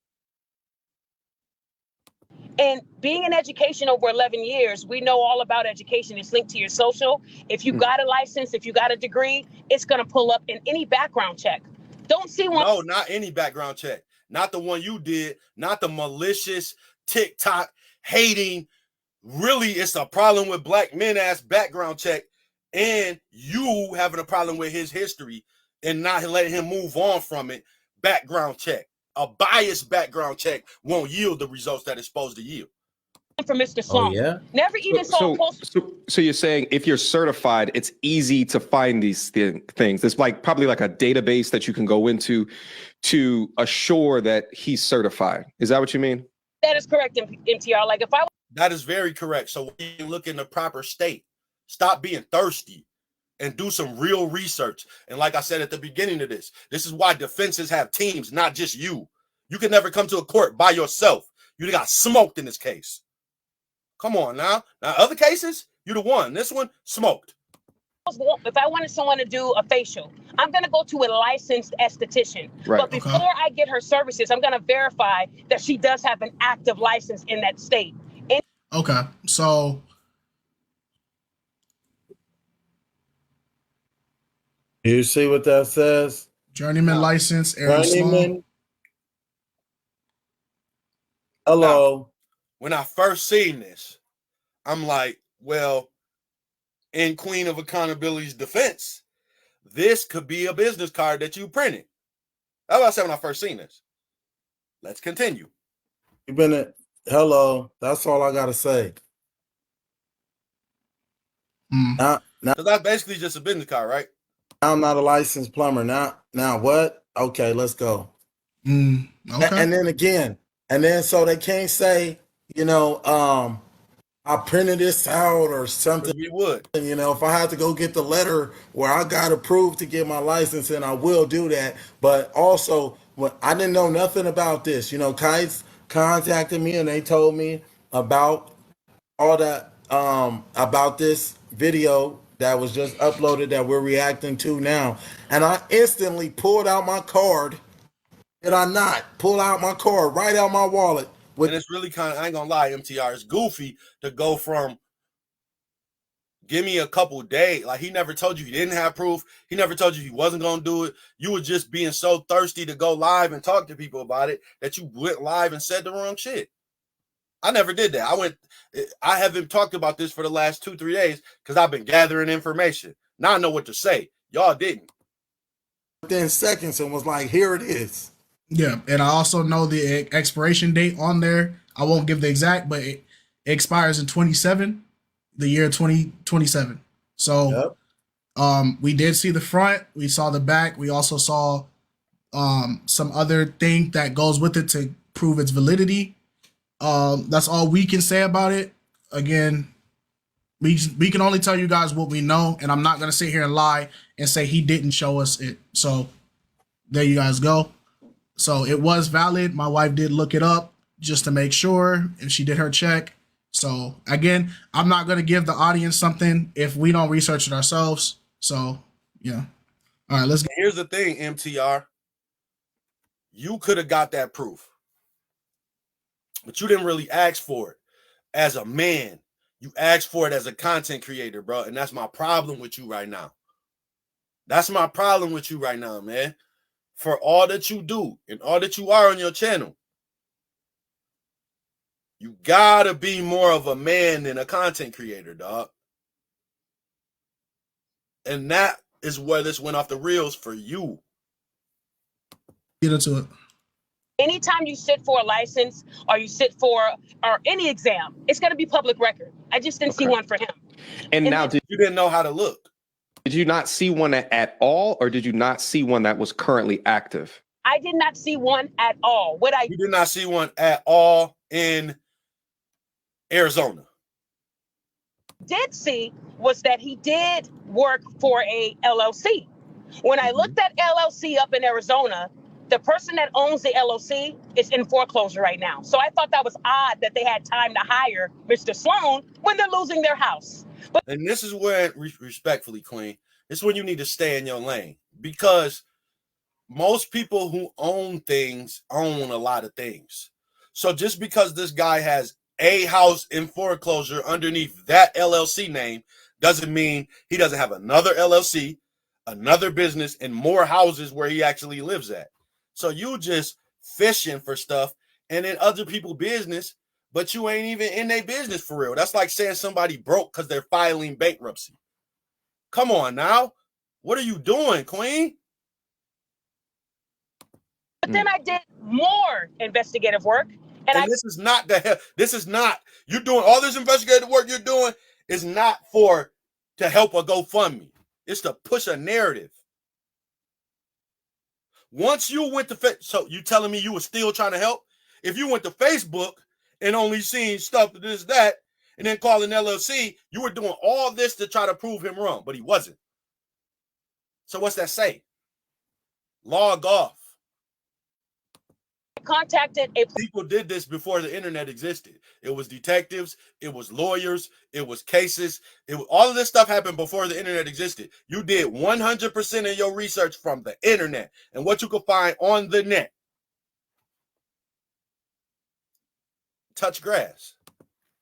F: And being in education over 11 years, we know all about education. It's linked to your social. If you got a license, if you got a degree, it's going to pull up in any background check. Don't see one.
A: No, not any background check. Not the one you did. Not the malicious TikTok hating. Really, it's a problem with black men ass background check. And you having a problem with his history and not letting him move on from it. Background check. A biased background check won't yield the results that it's supposed to yield.
F: For Mr. Sloan.
D: Oh, yeah?
F: Never even saw a post.
B: So you're saying if you're certified, it's easy to find these things. There's probably like a database that you can go into to assure that he's certified. Is that what you mean?
F: That is correct, MTR. Like if I
A: That is very correct. So when you look in the proper state, stop being thirsty and do some real research. And like I said at the beginning of this is why defenses have teams, not just you. You can never come to a court by yourself. You got smoked in this case. Come on now. Now, other cases, you the one. This one, smoked.
F: if I wanted someone to do a facial, I'm going to go to a licensed esthetician.
B: Right.
F: But before I get her services, I'm going to verify that she does have an active license in that state.
E: Okay. So
D: You see what that says?
E: journeyman license, Aaron Sloan.
D: Journeyman. Hello.
A: When I first seen this, I'm like, well, in Queen of Accountability's defense, this could be a business card that you printed. That's what I said when I first seen this. Let's continue.
D: You've been at hello. That's all I gotta say. Now
A: So that's basically just a business card, right?
D: I'm not a licensed plumber. Now what? Okay, let's go.
E: Okay.
D: And then again, so they can't say, I printed this out or something.
A: We would.
D: If I have to go get the letter where I got approved to get my license, and I will do that. But also, when I didn't know nothing about this, Kites contacted me and they told me about all that, about this video that was just uploaded that we're reacting to now. And I instantly pulled out my card. Did I not pull out my card right out my wallet?
A: And it's really kind of, I ain't gonna lie, MTR, it's goofy to go from give me a couple days. Like, he never told you he didn't have proof. He never told you he wasn't gonna do it. You were just being so thirsty to go live and talk to people about it that you went live and said the wrong shit. I never did that. I haven't talked about this for the last 2-3 days because I've been gathering information. Now I know what to say. Y'all didn't.
D: Within seconds and was like, here it is.
E: Yeah, and I also know the expiration date on there. I won't give the exact, but it expires in 27, the year 2027. So
D: Yep.
E: we did see the front, we saw the back, we also saw some other thing that goes with it to prove its validity. That's all we can say about it. Again, we can only tell you guys what we know, and I'm not gonna sit here and lie and say he didn't show us it. So there you guys go. So it was valid. My wife did look it up just to make sure, and she did her check. So again, I'm not gonna give the audience something if we don't research it ourselves. So yeah. All right, let's get.
A: Here's the thing, MTR. You could have got that proof, but you didn't really ask for it as a man. You asked for it as a content creator, bro. And that's my problem with you right now. That's my problem with you right now, man. For all that you do and all that you are on your channel, you gotta be more of a man than a content creator, dog. And that is where this went off the rails for you.
E: Get into it.
F: Anytime you sit for a license or you sit for or any exam, it's going to be public record. I just didn't see one for him.
B: And now,
A: you didn't know how to look.
B: Did you not see one at all, or did you not see one that was currently active?
F: I did not see one at all.
A: You did not see one at all in Arizona.
F: Did see was that he did work for a LLC. When I looked at LLC up in Arizona, the person that owns the LLC is in foreclosure right now. So I thought that was odd that they had time to hire Mr. Sloan when they're losing their house.
A: And this is where, respectfully, Queen, this is when you need to stay in your lane, because most people who own things own a lot of things. So just because this guy has a house in foreclosure underneath that LLC name doesn't mean he doesn't have another LLC, another business, and more houses where he actually lives at. So you just fishing for stuff and in other people's business, but you ain't even in their business for real. That's like saying somebody broke because they're filing bankruptcy. Come on now. What are you doing, Queen?
F: But then I did more investigative work. And
A: this is not you're doing all this investigative work you're doing is not to help a GoFundMe. It's to push a narrative. Once you went to so you telling me you were still trying to help? If you went to Facebook and only seen stuff this, that, and then calling LLC, you were doing all this to try to prove him wrong, but he wasn't. So what's that say? Log off.
F: Contacted
A: people did this before the internet existed. It was detectives, it was lawyers, it was cases, all of this stuff happened before the internet existed. You did 100% of your research from the internet and what you could find on the net. Touch grass.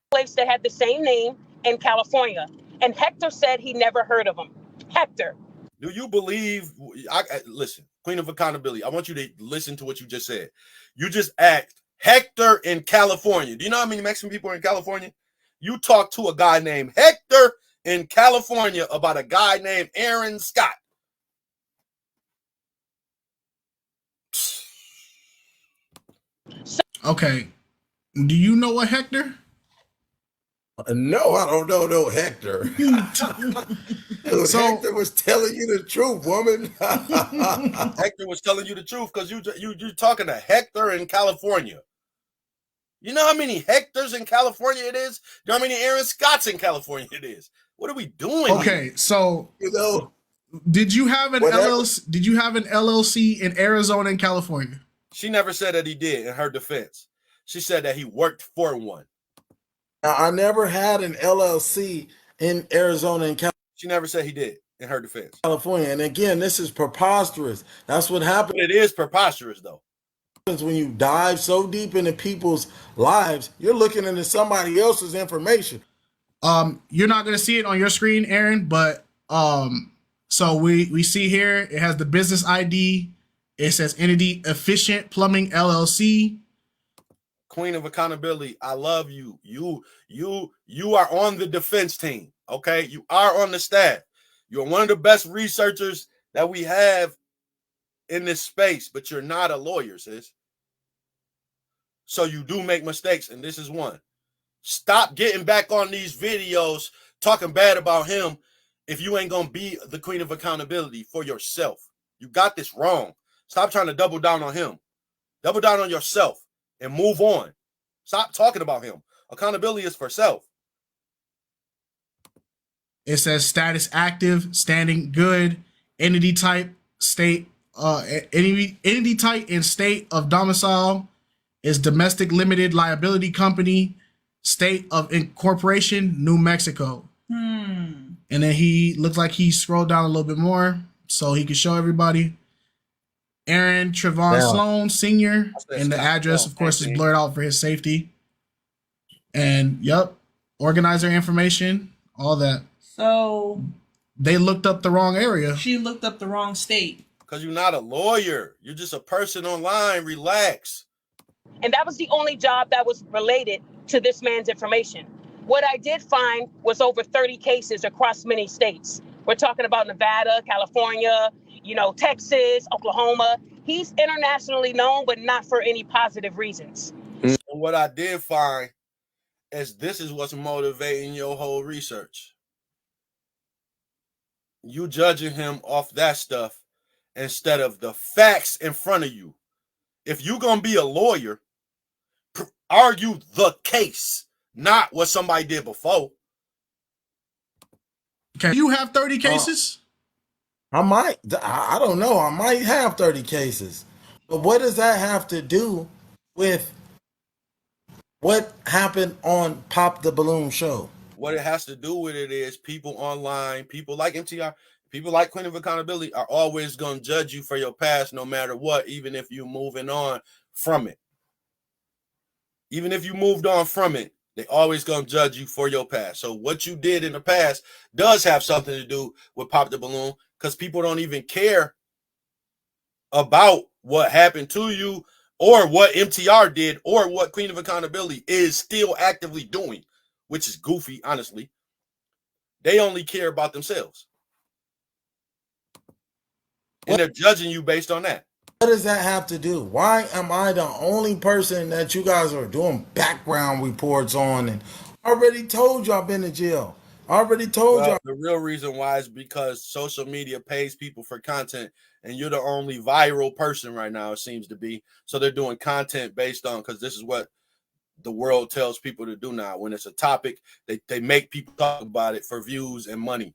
F: Place that had the same name in California, and Hector said he never heard of him. Hector.
A: Do you believe? Listen, Queen of Accountability, I want you to listen to what you just said. You just asked Hector in California. Do you know how many Mexican people are in California? You talked to a guy named Hector in California about a guy named Aaron Scott.
E: Okay. Do you know a Hector?
D: No, I don't know no Hector. So Hector was telling you the truth, woman.
A: Hector was telling you the truth because you're talking to Hector in California. You know how many Hectors in California it is? You know how many Aaron Scotts in California it is? What are we doing?
E: Okay,
A: here?
E: So did you have an LLC? Did you have an LLC in Arizona and California?
A: She never said that he did. In her defense, she said that he worked for one.
D: Now, I never had an LLC in Arizona and California.
A: She never said he did. In her defense,
D: California. And again, this is preposterous. That's what happened.
A: It is preposterous, though.
D: When you dive so deep into people's lives, you're looking into somebody else's information.
E: You're not going to see it on your screen, Aaron, but so we see here it has the business ID. It says entity Efficient Plumbing LLC.
A: Queen of Accountability, I love you. You are on the defense team. Okay, you are on the staff. You're one of the best researchers that we have in this space, but you're not a lawyer, sis. So you do make mistakes, and this is one. Stop getting back on these videos talking bad about him if you ain't gonna be the queen of accountability for yourself. You got this wrong. Stop trying to double down on him. Double down on yourself and move on. Stop talking about him. Accountability is for self.
E: It says status active, standing good, entity type, state, entity type and state of domicile is domestic limited liability company, state of incorporation, New Mexico. And then he looks like he scrolled down a little bit more so he could show everybody. Aaron Trevon Sloan Sr. And the address, of course, is blurred out for his safety. And yep, organizer information, all that.
G: So
E: they looked up the wrong area.
G: She looked up the wrong state.
A: Because you're not a lawyer. You're just a person online. Relax.
F: And that was the only job that was related to this man's information. What I did find was over 30 cases across many states. We're talking about Nevada, California, Texas, Oklahoma. He's internationally known, but not for any positive reasons.
A: And what I did find is this is what's motivating your whole research. You judging him off that stuff instead of the facts in front of you. If you're going to be a lawyer, argue the case, not what somebody did before.
E: Okay, you have 30 cases?
D: I might. I don't know. I might have 30 cases. But what does that have to do with what happened on Pop the Balloon show?
A: What it has to do with it is people online, people like MTR, people like Queen of Accountability are always going to judge you for your past no matter what, even if you're moving on from it. Even if you moved on from it, they always going to judge you for your past. So what you did in the past does have something to do with Pop the Balloon because people don't even care about what happened to you or what MTR did or what Queen of Accountability is still actively doing, which is goofy, honestly. They only care about themselves. And they're judging you based on that.
D: What does that have to do? Why am I the only person that you guys are doing background reports on? And I already told you I've been to jail. I already told you.
A: The real reason why is because social media pays people for content, and you're the only viral person right now, it seems to be. So they're doing content based on, because this is what the world tells people to do now. When it's a topic, they make people talk about it for views and money.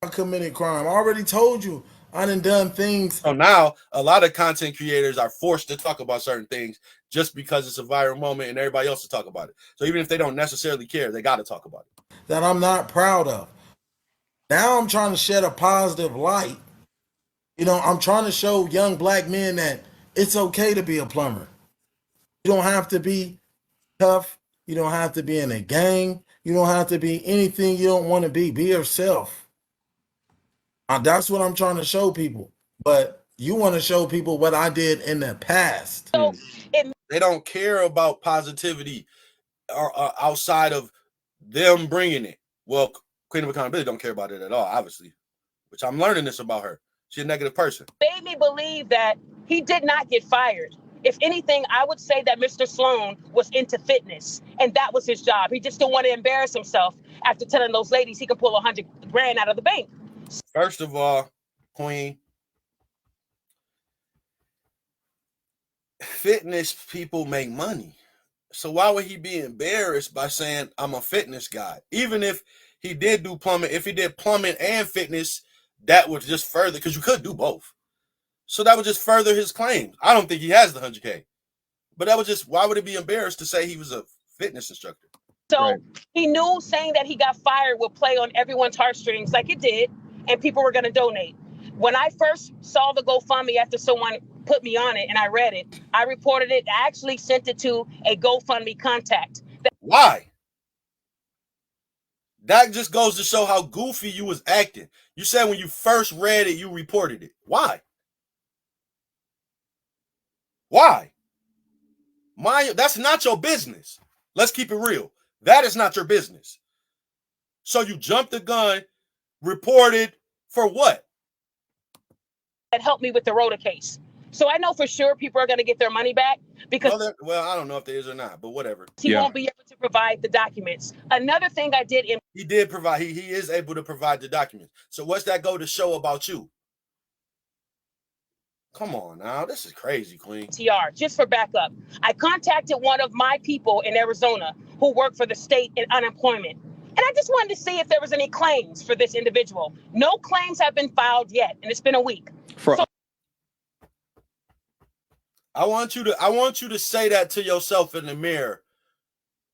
D: I committed crime. I already told you. I done things.
A: So now a lot of content creators are forced to talk about certain things just because it's a viral moment and everybody else to talk about it. So even if they don't necessarily care, they got to talk about it.
D: That I'm not proud of. Now I'm trying to shed a positive light. I'm trying to show young black men that it's okay to be a plumber. You don't have to be tough. You don't have to be in a gang. You don't have to be anything you don't want to be. Be yourself. That's what I'm trying to show people. But you want to show people what I did in the past.
F: So
A: they don't care about positivity or outside of them bringing it. Well, Queen of Accountability don't care about it at all, obviously, which I'm learning this about her. She's a negative person.
F: Made me believe that he did not get fired. If anything, I would say that Mr. Sloan was into fitness, and that was his job. He just didn't want to embarrass himself after telling those ladies he could pull $100 grand out of the bank.
A: First of all, Queen, fitness people make money. So why would he be embarrassed by saying I'm a fitness guy? Even if he did do plumbing, if he did plumbing and fitness, that would just further, because you could do both. So that would just further his claim. I don't think he has the 100K. But that would just, why would he be embarrassed to say he was a fitness instructor?
F: So he knew saying that he got fired would play on everyone's heartstrings like it did, and people were going to donate. When I first saw the GoFundMe after someone put me on it and I read it, I reported it. I actually sent it to a GoFundMe contact.
A: Why? That just goes to show how goofy you was acting. You said when you first read it, you reported it. Why? Why? That's not your business. Let's keep it real. That is not your business. So you jumped the gun, reported for what?
F: that helped me with the Rhoda case. So I know for sure people are going to get their money back because
A: well, I don't know if there is or not, but whatever.
F: he won't be able to provide the documents. Another thing I did,
A: he did provide. He is able to provide the documents. So what's that go to show about you? Come on now, this is crazy, Queen.
F: TR, just for backup, I contacted one of my people in Arizona who work for the state in unemployment. And I just wanted to see if there was any claims for this individual. No claims have been filed yet, and it's been a week. So
A: I want you to say that to yourself in the mirror,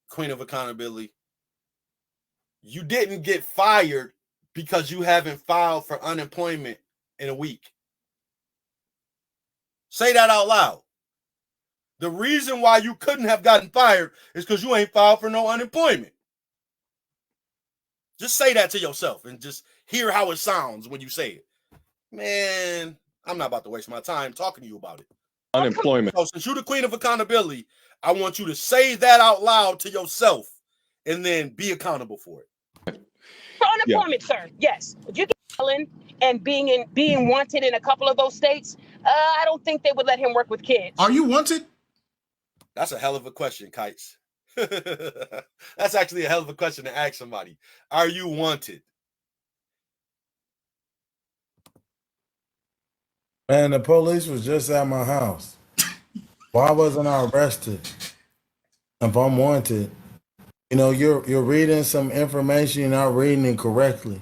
A: Queen of Accountability. You didn't get fired because you haven't filed for unemployment in a week. Say that out loud. The reason why you couldn't have gotten fired is because you ain't filed for no unemployment. Just say that to yourself and just hear how it sounds when you say it. Man, I'm not about to waste my time talking to you about it.
B: Unemployment.
A: So since you're the Queen of Accountability, I want you to say that out loud to yourself and then be accountable for it.
F: For unemployment, sir, yes. If you get felon and being wanted in a couple of those states, I don't think they would let him work with kids.
E: Are you wanted?
A: That's a hell of a question, Kites. That's actually a hell of a question to ask somebody. Are you wanted?
D: Man, the police was just at my house. Why wasn't I arrested? If I'm wanted, you know, you're reading some information, you're not reading it correctly.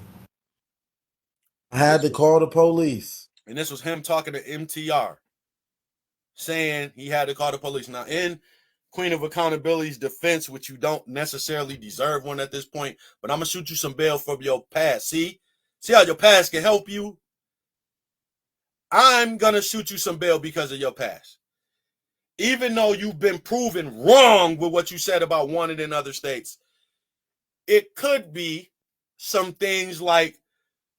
D: I had to call the police.
A: And this was him talking to MTR, saying he had to call the police. Now, in Queen of Accountability's defense, which you don't necessarily deserve one at this point, but I'm going to shoot you some bail for your past. See how your past can help you? I'm going to shoot you some bail because of your past. Even though you've been proven wrong with what you said about wanted in other states, it could be some things like,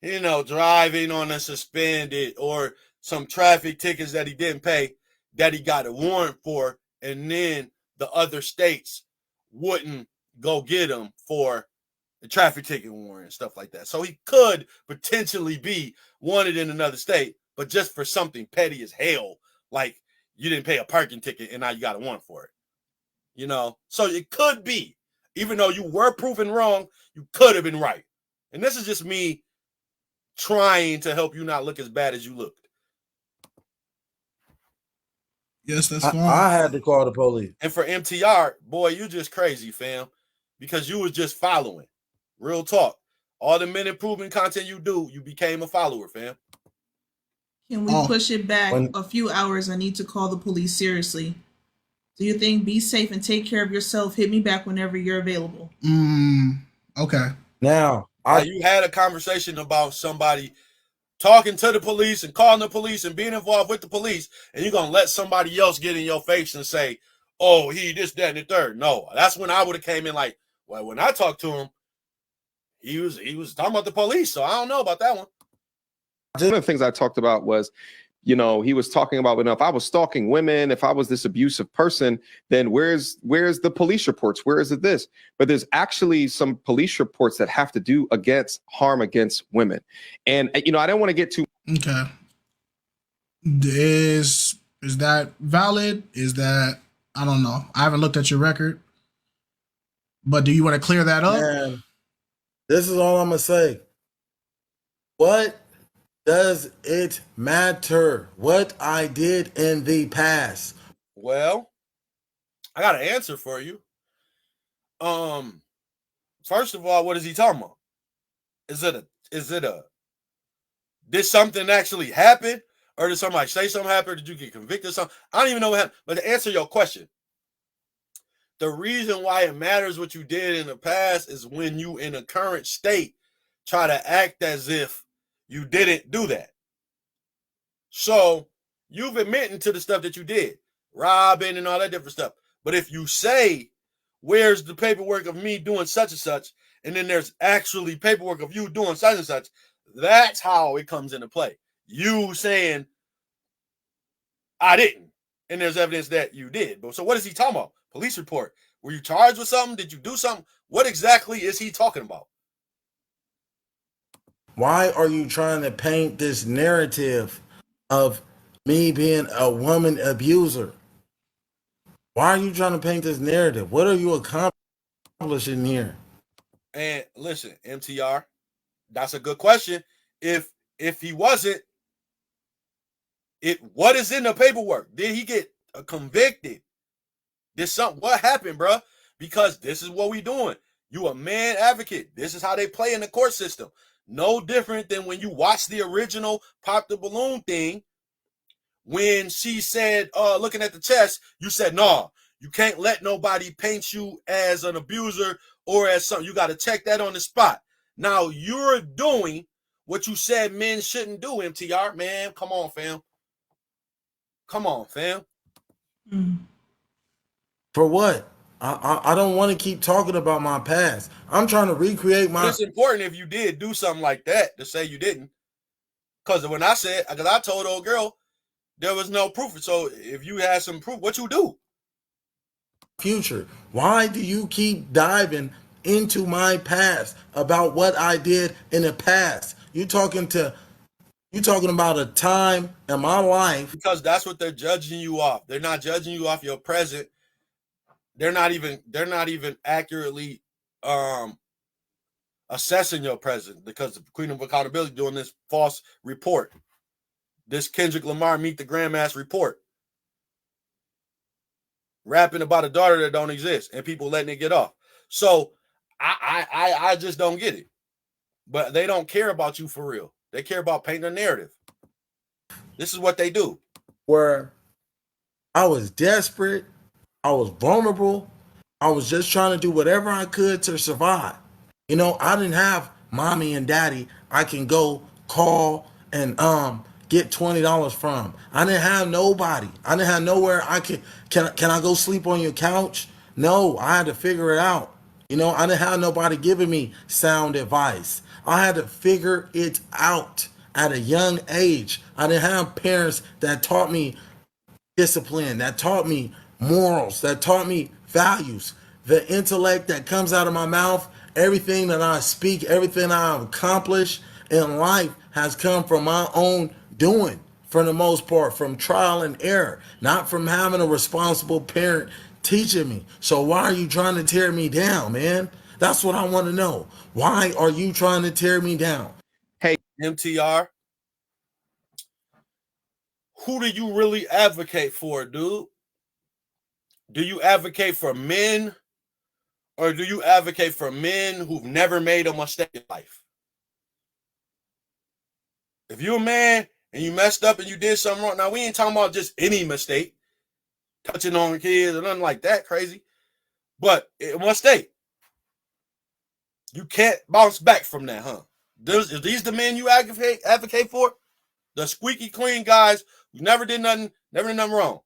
A: you know, driving on a suspended or some traffic tickets that he didn't pay that he got a warrant for, and then the other states wouldn't go get him for the traffic ticket warrant and stuff like that. So he could potentially be wanted in another state, but just for something petty as hell, like you didn't pay a parking ticket and now you got a warrant for it. You know, so it could be, even though you were proven wrong, you could have been right. And this is just me trying to help you not look as bad as you looked.
E: Yes, that's fine.
D: I had to call the police.
A: And for MTR, boy, you just crazy, fam, because you was just following. Real talk. All the men improvement content you do, you became a follower, fam.
G: Can we push it back a few hours? I need to call the police seriously. Do you think be safe and take care of yourself? Hit me back whenever you're available.
E: Okay.
D: Now,
A: you had a conversation about somebody talking to the police and calling the police and being involved with the police, and you're going to let somebody else get in your face and say, oh, he this, that, and the third. No, that's when I would have came in like, well, when I talked to him, he was talking about the police, so I don't know about that one.
B: One of the things I talked about was, you know, he was talking about, you know, if I was stalking women, if I was this abusive person, then where's the police reports? Where is it this? But there's actually some police reports that have to do against harm against women. And, you know, I don't want to get too.
E: Okay. Is that valid? Is that, I don't know. I haven't looked at your record. But do you want to clear that up?
D: Man, this is all I'm going to say. What does it matter what I did in the past?
A: Well, I got an answer for you. First of all, what is he talking about? Is it a did something actually happen? Or did somebody say something happened? Did you get convicted of something? I don't even know what happened. But to answer your question, the reason why it matters what you did in the past is when you in a current state try to act as if you didn't do that. So you've admitted to the stuff that you did, robbing and all that different stuff. But if you say, where's the paperwork of me doing such and such, and then there's actually paperwork of you doing such and such, that's how it comes into play. You saying, I didn't, and there's evidence that you did. But so what is he talking about? Police report. Were you charged with something? Did you do something? What exactly is he talking about?
D: Why are you trying to paint this narrative of me being a woman abuser. Why are you trying to paint this narrative? What are you accomplishing here?
A: And listen, MTR, that's a good question. If he wasn't, what is in the paperwork? Did he get convicted? Did something? What happened, bro? Because this is what we doing. You a man advocate. This is how they play in the court system. No different than when you watch the original Pop the Balloon thing. When she said, looking at the chest, you said, no, you can't let nobody paint you as an abuser or as something. You got to check that on the spot. Now you're doing what you said men shouldn't do, MTR. Man, come on, fam. Come on, fam.
D: For what? I don't want to keep talking about my past. I'm trying to recreate my.
A: But it's important if you did do something like that to say you didn't. Because when I told old girl there was no proof. So if you had some proof, what you do?
D: Future. Why do you keep diving into my past about what I did in the past? You talking about a time in my life.
A: Because that's what they're judging you off. They're not judging you off your present. They're not even accurately assessing your present, because the Queen of Accountability doing this false report. This Kendrick Lamar Meet the Grandmaster report. Rapping about a daughter that don't exist and people letting it get off. So I just don't get it. But they don't care about you for real. They care about painting a narrative. This is what they do.
D: Where I was desperate, I was vulnerable, I was just trying to do whatever I could to survive. I didn't have mommy and daddy I can go call and get $20 from. I didn't have nobody. I didn't have nowhere I can I go sleep on your couch? No, I had to figure it out. I didn't have nobody giving me sound advice. I had to figure it out at a young age. I didn't have parents that taught me discipline, that taught me morals, that taught me values. The intellect that comes out of my mouth, everything that I speak, everything I've accomplished in life has come from my own doing, for the most part, from trial and error, not from having a responsible parent teaching me. So why are you trying to tear me down, man? That's what I want to know. Why are you trying to tear me down?
A: Hey, MTR, who do you really advocate for, dude? Do you advocate for men, or do you advocate for men who've never made a mistake in life? If you're a man and you messed up and you did something wrong, now we ain't talking about just any mistake, touching on kids or nothing like that crazy, but a mistake. You can't bounce back from that, huh? Are these the men you advocate for? The squeaky clean guys who never did nothing wrong.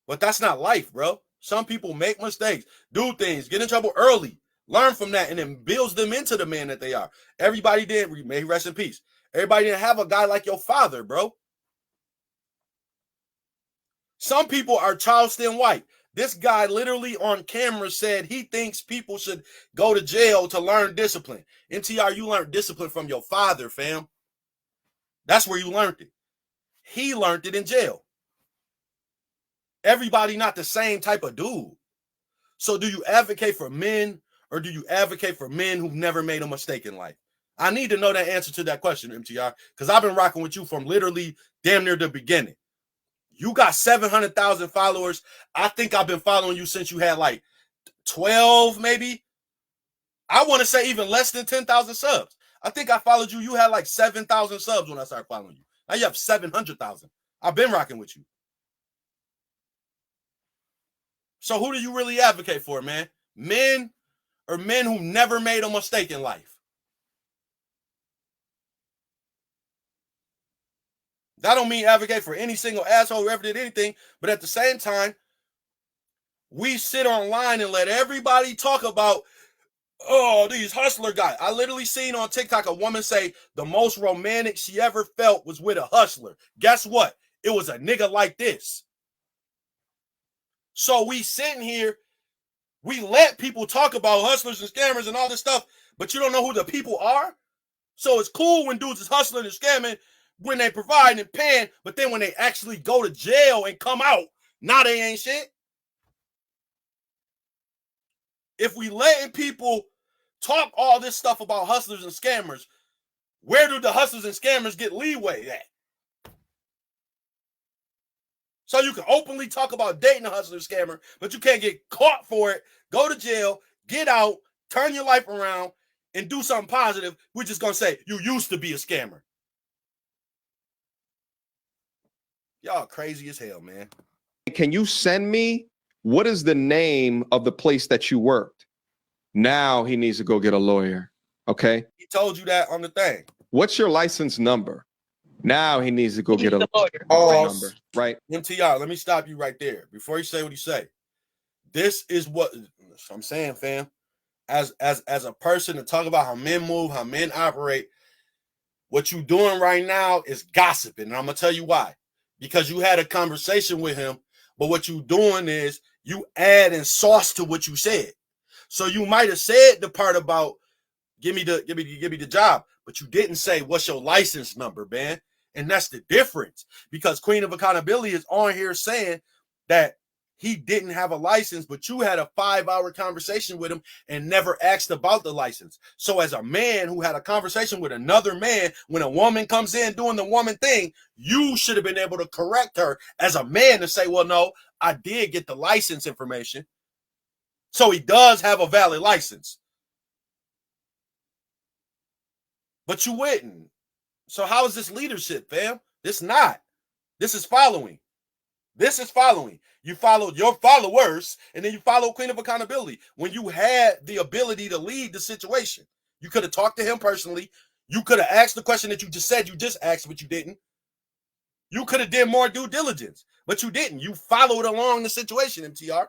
A: But that's not life, bro. Some people make mistakes, do things, get in trouble early, learn from that, and then builds them into the man that they are. Everybody didn't, may he rest in peace. Everybody didn't have a guy like your father, bro. Some people are Charleston White. This guy literally on camera said he thinks people should go to jail to learn discipline. MTR, you learned discipline from your father, fam. That's where you learned it. He learned it in jail. Everybody not the same type of dude. So do you advocate for men, or do you advocate for men who've never made a mistake in life? I need to know that answer to that question, MTR, because I've been rocking with you from literally damn near the beginning. You got 700,000 followers. I think I've been following you since you had like 12, maybe. I want to say even less than 10,000 subs. I think I followed you. You had like 7,000 subs when I started following you. Now you have 700,000. I've been rocking with you. So who do you really advocate for, man? Men, or men who never made a mistake in life? That don't mean advocate for any single asshole who ever did anything, but at the same time, we sit online and let everybody talk about, oh, these hustler guys. I literally seen on TikTok a woman say the most romantic she ever felt was with a hustler. Guess what? It was a nigga like this. So we sitting here, we let people talk about hustlers and scammers and all this stuff, but you don't know who the people are? So it's cool when dudes is hustling and scamming, when they provide and paying, but then when they actually go to jail and come out, now they ain't shit. If we letting people talk all this stuff about hustlers and scammers, where do the hustlers and scammers get leeway at? So you can openly talk about dating a hustler scammer, but you can't get caught for it, go to jail, get out, turn your life around, and do something positive. We're just going to say, you used to be a scammer. Y'all crazy as hell, man.
B: Can you send me, what is the name of the place that you worked? Now he needs to go get a lawyer, okay?
A: He told you that on the thing.
B: What's your license number? Now he needs to go get a lawyer. Number, right?
A: MTR, let me stop you right there before you say what you say. This is what I'm saying, fam. As a person to talk about how men move, how men operate, what you doing right now is gossiping. And I'm going to tell you why. Because you had a conversation with him, but what you doing is you adding sauce to what you said. So you might have said the part about give me the job, but you didn't say what's your license number, man. And that's the difference, because Queen of Accountability is on here saying that he didn't have a license, but you had a 5-hour conversation with him and never asked about the license. So as a man who had a conversation with another man, when a woman comes in doing the woman thing, you should have been able to correct her as a man to say, well, no, I did get the license information. So he does have a valid license. But you wouldn't. So how is this leadership, fam? This not. This is following. This is following. You followed your followers, and then you follow Queen of Accountability. When you had the ability to lead the situation, you could have talked to him personally. You could have asked the question that you just said you just asked, but you didn't. You could have did more due diligence, but you didn't. You followed along the situation, MTR.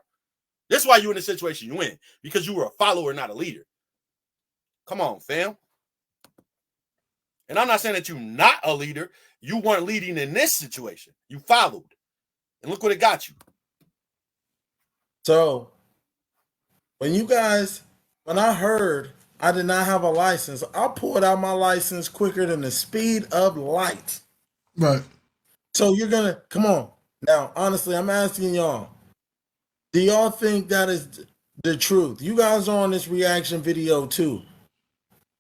A: That's why you're in the situation you in, because you were a follower, not a leader. Come on, fam. And I'm not saying that you're not a leader. You weren't leading in this situation. You followed. And look what it got you.
D: So when I heard I did not have a license, I pulled out my license quicker than the speed of light.
E: Right.
D: So you're going to, come on. Now, honestly, I'm asking y'all, do y'all think that is the truth? You guys are on this reaction video too.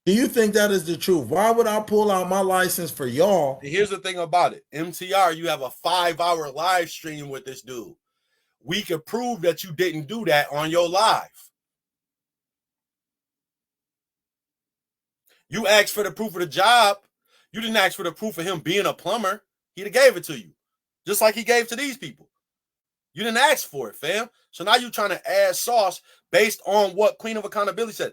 D: Do you think that is the truth? Why would I pull out my license for y'all?
A: Here's the thing about it. MTR, you have a 5-hour live stream with this dude. We could prove that you didn't do that on your live. You asked for the proof of the job. You didn't ask for the proof of him being a plumber. He'd have gave it to you, just like he gave to these people. You didn't ask for it, fam. So now you're trying to add sauce based on what Queen of Accountability said.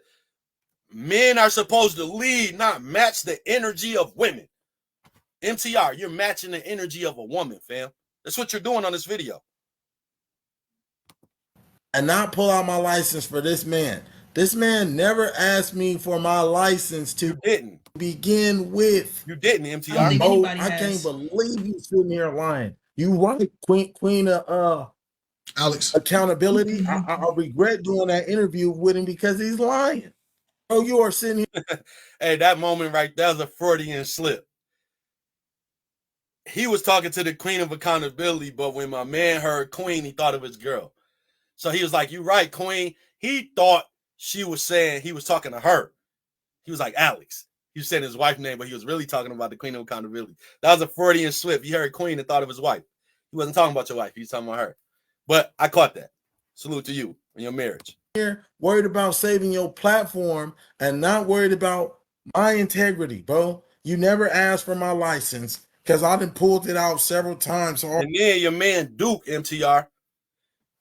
A: Men are supposed to lead, not match the energy of women. MTR, you're matching the energy of a woman, fam. That's what you're doing on this video.
D: And not pull out my license for this man. This man never asked me for my license to begin with.
A: You didn't, MTR.
D: I can't believe you sitting here lying. You right, Queen of
E: Alex.
D: Accountability. I regret doing that interview with him because he's lying. Oh, you are sitting here.
A: Hey, that moment right there was a Freudian slip. He was talking to the Queen of Accountability, but when my man heard Queen, he thought of his girl. So he was like, you right, Queen. He thought she was saying he was talking to her. He was like, Alex. He was saying his wife's name, but he was really talking about the Queen of Accountability. That was a Freudian slip. He heard Queen and thought of his wife. He wasn't talking about your wife. He was talking about her. But I caught that. Salute to you and your marriage.
D: Here, worried about saving your platform and not worried about my integrity, bro. You never asked for my license because I done pulled it out several times.
A: And then your man Duke, MTR,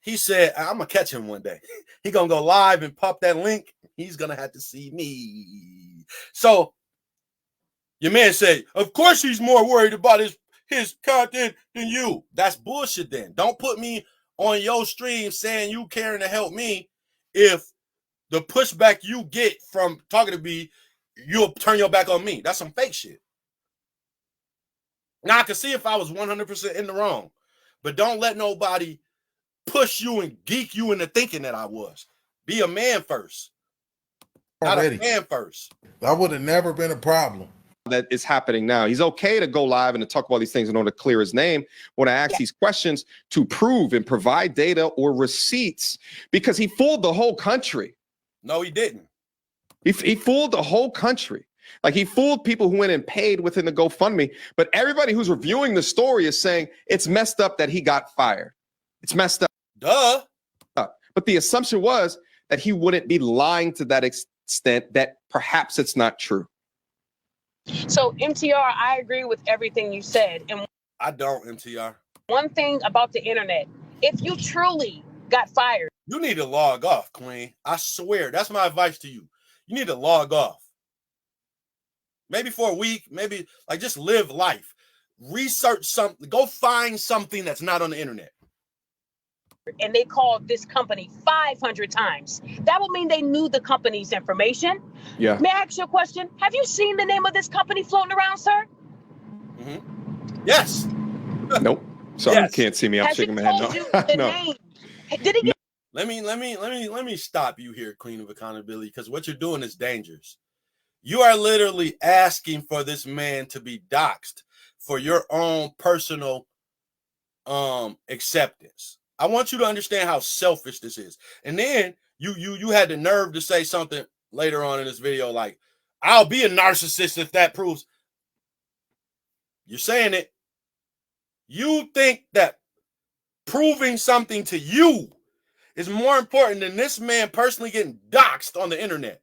A: he said, I'm going to catch him one day. He going to go live and pop that link. He's going to have to see me. So your man said, of course he's more worried about his content than you. That's bullshit then. Don't put me on your stream saying you caring to help me if the pushback you get from talking to me, you'll turn your back on me. That's some fake shit. Now, I can see if I was 100% in the wrong, but don't let nobody push you and geek you into thinking that I was. Be a man first. Not a man first.
D: That would have never been a problem.
B: that is happening now. He's okay to go live and to talk about these things in order to clear his name when I ask these questions to prove and provide data or receipts, because he fooled the whole country.
A: No, he didn't.
B: He fooled the whole country. Like, he fooled people who went and paid within the GoFundMe. But everybody who's reviewing the story is saying it's messed up that he got fired. It's messed up.
A: Duh.
B: But the assumption was that he wouldn't be lying to that extent, that perhaps it's not true.
F: So, MTR, I agree with everything you said. And
A: I don't, MTR.
F: one thing about the internet, if you truly got fired,
A: you need to log off, Queen. I swear. That's my advice to you. You need to log off. Maybe for a week, maybe like just live life. Research something. Go find something that's not on the internet.
F: and they called this company 500 times, that would mean they knew the company's information.
B: Yeah.
F: May I ask you a question? Have you seen the name of this company floating around, sir?
A: Mm-hmm. Yes.
B: Nope. Sorry,
A: yes.
B: You can't see me. I'm shaking my head.
F: No. You the
B: no.
F: name? Did he get?
A: Let me stop you here, Queen of Accountability, because what you're doing is dangerous. You are literally asking for this man to be doxxed for your own personal acceptance. I want you to understand how selfish this is. And then you had the nerve to say something later on in this video like, I'll be a narcissist if that proves. You're saying it. You think that proving something to you is more important than this man personally getting doxxed on the internet.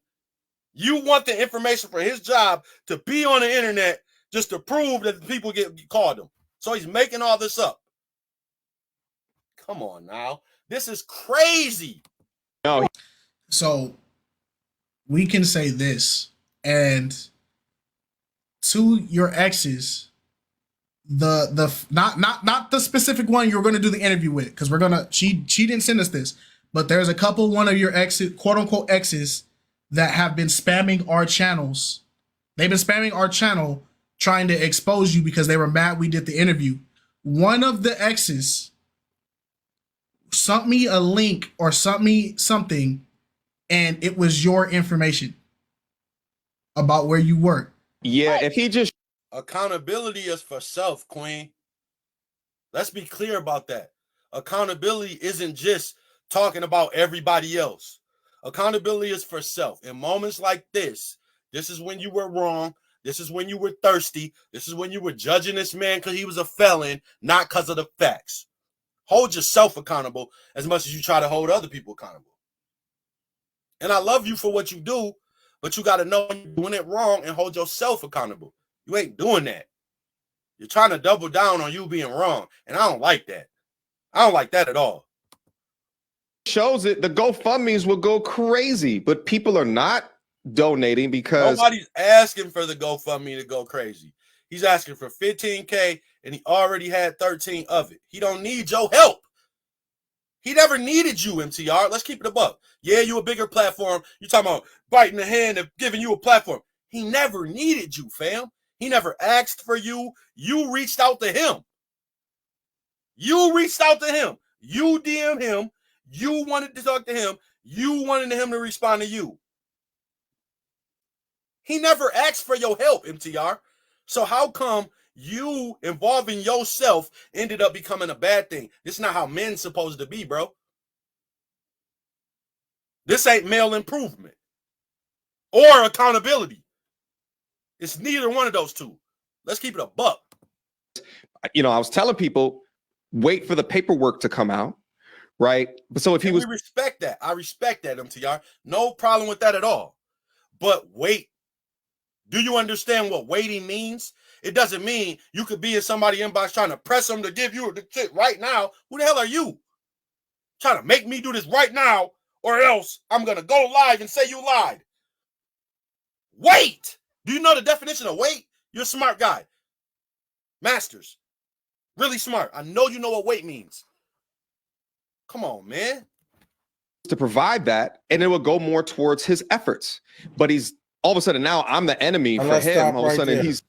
A: You want the information for his job to be on the internet just to prove that people get called him. So he's making all this up. Come on now. This is crazy.
B: No.
E: So we can say this, and to your exes, the not the specific one you're going to do the interview with, because we're gonna she didn't send us this, but there's a couple, one of your exes, quote unquote exes, that have been spamming our channels. They've been spamming our channel trying to expose you because they were mad we did the interview. One of the exes sent me a link or sent me something, and it was your information about where you work.
B: Yeah, if he just...
A: Accountability is for self, Queen. Let's be clear about that. Accountability isn't just talking about everybody else. Accountability is for self. In moments like this is when you were wrong. This is when you were thirsty. This is when you were judging this man because he was a felon, not because of the facts. Hold yourself accountable as much as you try to hold other people accountable. And I love you for what you do, but you got to know when you're doing it wrong and hold yourself accountable. You ain't doing that. You're trying to double down on you being wrong, and I don't like that. I don't like that at all.
B: Shows it, the GoFundMes will go crazy, but people are not donating because...
A: Nobody's asking for the GoFundMe to go crazy. He's asking for 15K, and he already had 13 of it. He don't need your help. He never needed you, MTR. Let's keep it a buck. Yeah, you a bigger platform. You talking about biting the hand and giving you a platform. He never needed you, fam. He never asked for you. You reached out to him. You reached out to him. You DM'd him. You wanted to talk to him. You wanted him to respond to you. He never asked for your help, MTR. So how come you involving yourself ended up becoming a bad thing? This is not how men's supposed to be, bro. This ain't male improvement or accountability. It's neither one of those two. Let's keep it a buck.
B: You know, I was telling people, wait for the paperwork to come out, right? So if he was...
A: We respect that. I respect that, MTR. No problem with that at all. But wait. Do you understand what waiting means? It doesn't mean you could be in somebody's inbox trying to press them to give you the shit right now. Who the hell are you? Trying to make me do this right now, or else I'm going to go live and say you lied. Wait. Do you know the definition of wait? You're a smart guy. Masters. Really smart. I know you know what wait means. Come on, man.
B: To provide that, and it will go more towards his efforts. But he's all of a sudden now I'm the enemy for him. All of a sudden he's...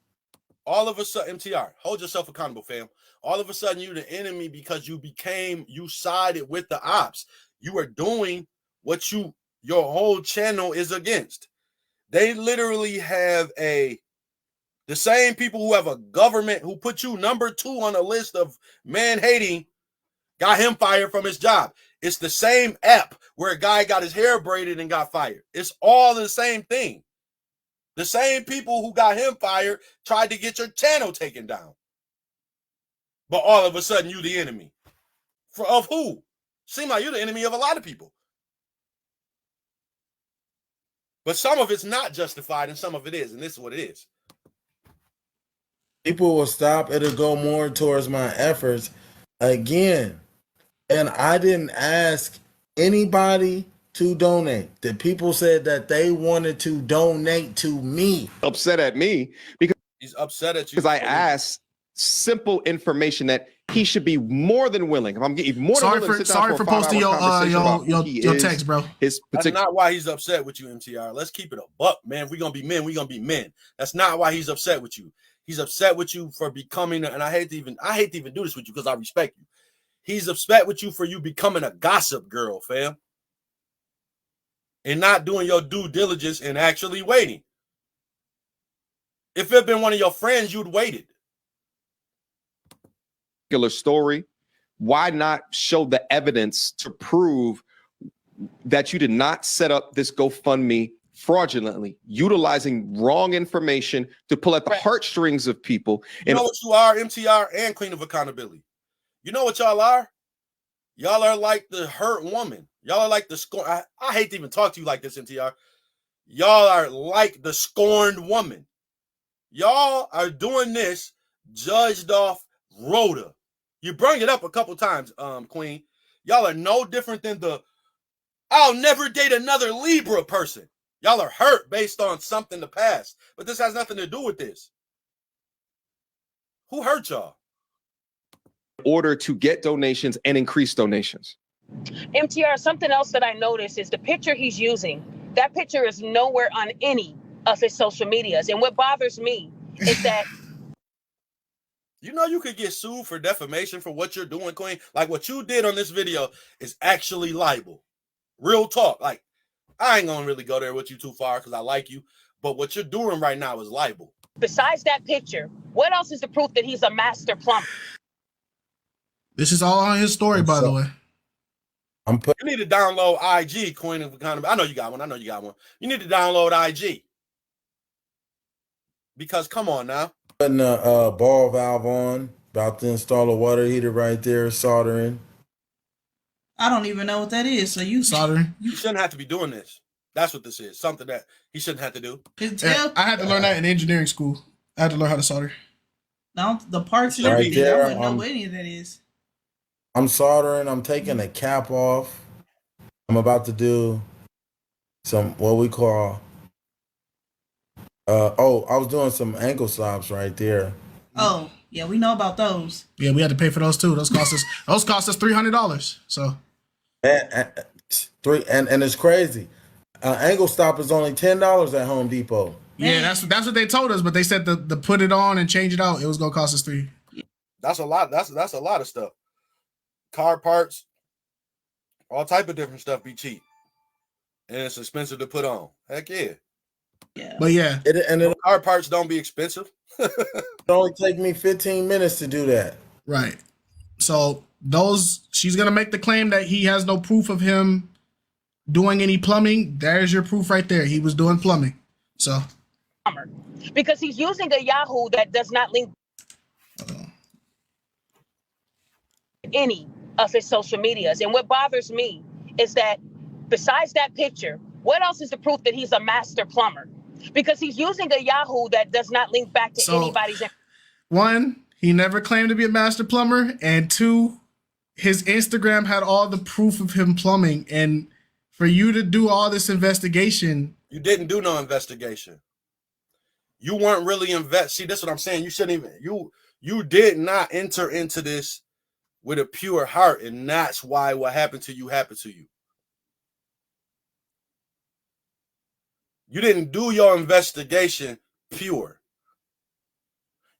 A: All of a sudden, MTR, hold yourself accountable, fam. All of a sudden you're the enemy because you sided with the ops. You are doing what your whole channel is against. They literally have a The same people who have a government who put you number 2 on a list of man-hating got him fired from his job. It's the same app where a guy got his hair braided and got fired. It's all the same thing. The same people who got him fired tried to get your channel taken down. But all of a sudden, you the enemy. Of who? Seem like you're the enemy of a lot of people. But some of it's not justified and some of it is. And this is what it is.
D: People will stop. It'll go more towards my efforts again. And I didn't ask anybody to donate. The people said that they wanted to donate to me.
B: Upset at me because
A: he's upset at you
B: because I asked simple information that he should be more than willing. If I'm getting more than willing to sit down for
E: posting your text, bro.
A: That's not why he's upset with you, MTR. Let's keep it a buck, man. If we're gonna be men, we're gonna be men. That's not why he's upset with you. He's upset with you for becoming, and I hate to even do this with you because I respect you. He's upset with you for you becoming a gossip girl, fam. And not doing your due diligence and actually waiting. If it had been one of your friends, you'd waited.
B: Story, why not show the evidence to prove that you did not set up this GoFundMe fraudulently, utilizing wrong information to pull at the heartstrings of people?
A: You know what you are, MTR and Queen of Accountability. You know what y'all are? Y'all are like the hurt woman. Y'all are like the scorn. I hate to even talk to you like this, MTR. Y'all are like the scorned woman. Y'all are doing this judged off Rhoda. You bring it up a couple times, Queen. Y'all are no different than the I'll never date another Libra person. Y'all are hurt based on something in the past. But this has nothing to do with this. Who hurt y'all?
B: In order to get donations and increase donations.
F: MTR, something else that I noticed is the picture he's using. That picture is nowhere on any of his social medias. And what bothers me is that
A: you know you could get sued for defamation for what you're doing, Queen. Like what you did on this video is actually libel. Real talk. Like, I ain't gonna really go there with you too far because I like you. But what you're doing right now is libel.
F: Besides that picture, what else is the proof that he's a master plumber?
E: This is all on his story, by the way.
A: You need to download IG, Queen of Accountability. I know you got one. You need to download IG. Because come on now.
D: Putting a ball valve on, about to install a water heater right there, soldering.
G: I don't even know what that is. So you
E: soldering?
A: You shouldn't have to be doing this. That's what this is. Something that he shouldn't have to do.
E: Yeah, I had to learn that in engineering school. I had to learn how to solder.
G: Now the parts and everything, I wouldn't know what any of that is.
D: I'm soldering. I'm taking the cap off. I'm about to do some what we call. I was doing some ankle stops right there.
G: Oh yeah, we know about those.
E: Yeah, we had to pay for those too. Those cost us $300. So,
D: and it's crazy. Ankle stop is only $10 at Home Depot.
E: Yeah, that's what they told us. But they said to put it on and change it out, it was gonna cost us $300.
A: That's a lot. That's a lot of stuff. Car parts, all type of different stuff be cheap, and it's expensive to put on. Heck yeah.
E: Yeah. But yeah,
A: car parts don't be expensive.
D: It only take me 15 minutes to do that.
E: Right. So she's gonna make the claim that he has no proof of him doing any plumbing. There's your proof right there. He was doing plumbing. So
F: because he's using a Yahoo that does not link any of his social medias. And what bothers me is that besides that picture, what else is the proof that he's a master plumber? Because he's using a Yahoo that does not link back to anybody's.
E: One, he never claimed to be a master plumber. And two, his Instagram had all the proof of him plumbing. And for you to do all this investigation.
A: You didn't do no investigation. You weren't really See, that's what I'm saying. You shouldn't even, you did not enter into this with a pure heart. And that's why what happened to you happened to you. You didn't do your investigation pure.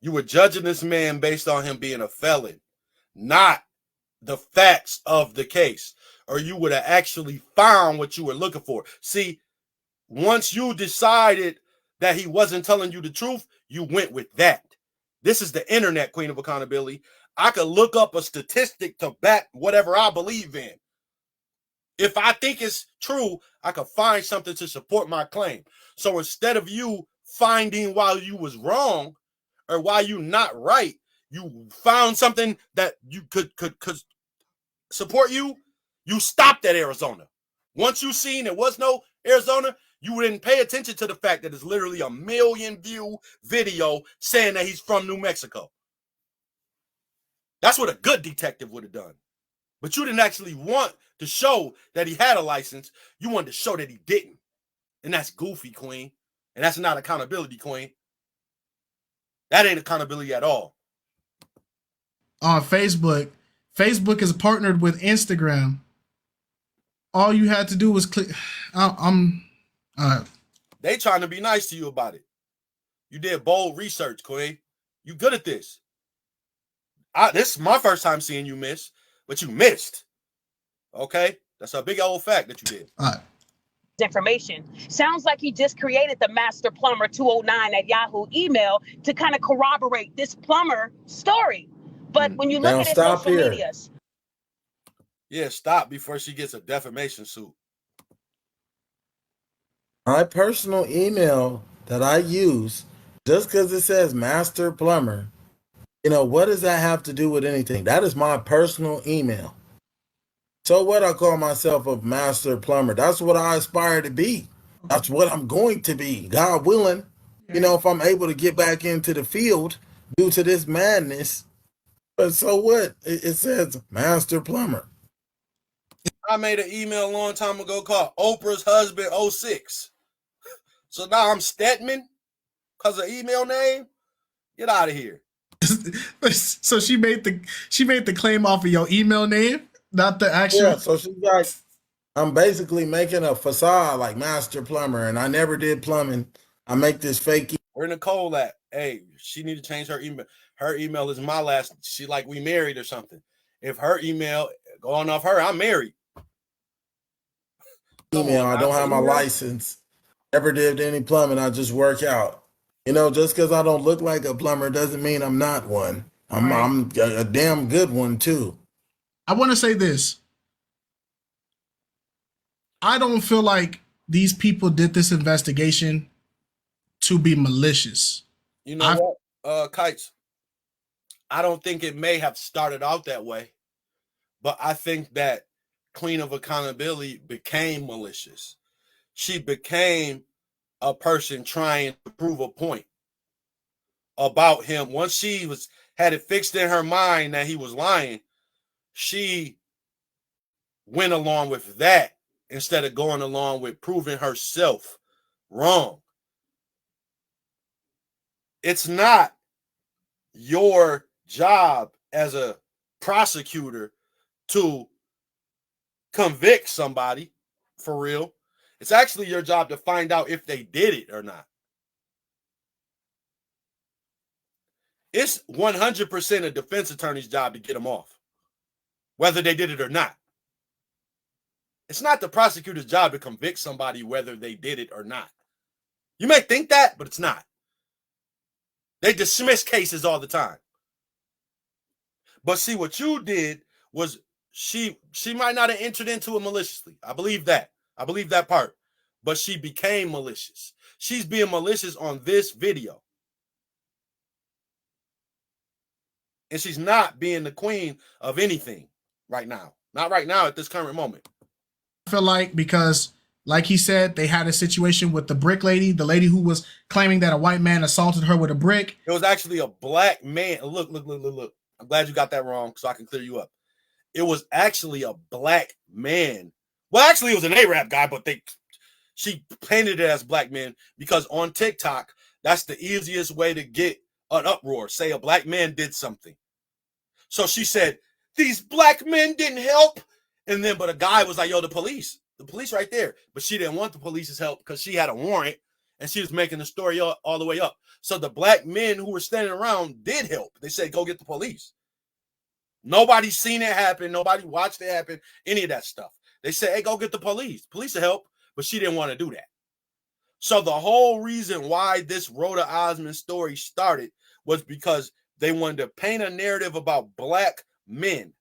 A: You were judging this man based on him being a felon, not the facts of the case, or you would have actually found what you were looking for. See, once you decided that he wasn't telling you the truth, you went with that. This is the internet, queen of accountability. I could look up a statistic to back whatever I believe in. If I think it's true, I could find something to support my claim. So instead of you finding while you was wrong or while you not right, you found something that you could support you, you stopped at Arizona. Once you seen there was no Arizona, you didn't pay attention to the fact that it's literally a 1 million view video saying that he's from New Mexico. That's what a good detective would have done. But you didn't actually want to show that he had a license. You wanted to show that he didn't. And that's goofy, queen. And that's not accountability, queen. That ain't accountability at all.
E: On Facebook is partnered with Instagram. All you had to do was click.
A: They trying to be nice to you about it. You did bold research, queen. You good at this. This is my first time seeing you miss, but you missed. Okay? That's a big old fact that you did.
E: All right.
F: Information. Sounds like he just created the Master Plumber 209 at Yahoo email to kind of corroborate this plumber story. But when you look at his social medias.
A: Yeah, stop before she gets a defamation suit.
D: My personal email that I use, just because it says Master Plumber, you know, what does that have to do with anything? That is my personal email. So what? I call myself a master plumber. That's what I aspire to be. That's what I'm going to be, God willing. You know, if I'm able to get back into the field due to this madness. But so what? It says master plumber.
A: I made an email a long time ago called Oprah's Husband 06. So now I'm Stetman because of email name. Get out of here.
E: So she made the claim off of your email name, not the actual.
D: Yeah, so she's like, I'm basically making a facade like master plumber, and I never did plumbing. I make this fake.
A: Where Nicole at? Hey, she need to change her email. Her email is my last. She like we married or something. If her email going off her, I'm married.
D: Email. I don't have my license. Never did any plumbing. I just work out. You know, just because I don't look like a plumber doesn't mean I'm not one. I'm a damn good one too.
E: I want to say this. I don't feel like these people did this investigation to be malicious.
A: You know what, Kites? I don't think it may have started out that way, but I think that Queen of Accountability became malicious. She became a person trying to prove a point about him. Once she had it fixed in her mind that he was lying, she went along with that instead of going along with proving herself wrong. It's not your job as a prosecutor to convict somebody for real. It's actually your job to find out if they did it or not. It's 100% a defense attorney's job to get them off, whether they did it or not. It's not the prosecutor's job to convict somebody whether they did it or not. You may think that, but it's not. They dismiss cases all the time. But see, what you did was she might not have entered into it maliciously. I believe that. I believe that part. But she became malicious. She's being malicious on this video. And she's not being the queen of anything right now. Not right now at this current moment.
E: I feel like because, like he said, they had a situation with the brick lady, the lady who was claiming that a white man assaulted her with a brick.
A: It was actually a black man. Look. I'm glad you got that wrong so I can clear you up. It was actually a black man. Well, actually, it was an Arab guy, but she painted it as black men because on TikTok, that's the easiest way to get an uproar. Say a black man did something. So she said, these black men didn't help. And then, but a guy was like, yo, the police right there. But she didn't want the police's help because she had a warrant and she was making the story all the way up. So the black men who were standing around did help. They said, go get the police. Nobody's seen it happen. Nobody watched it happen. Any of that stuff. They said, hey, go get the police. Police will help. But she didn't want to do that. So the whole reason why this Rhoda Osmond story started was because they wanted to paint a narrative about black men.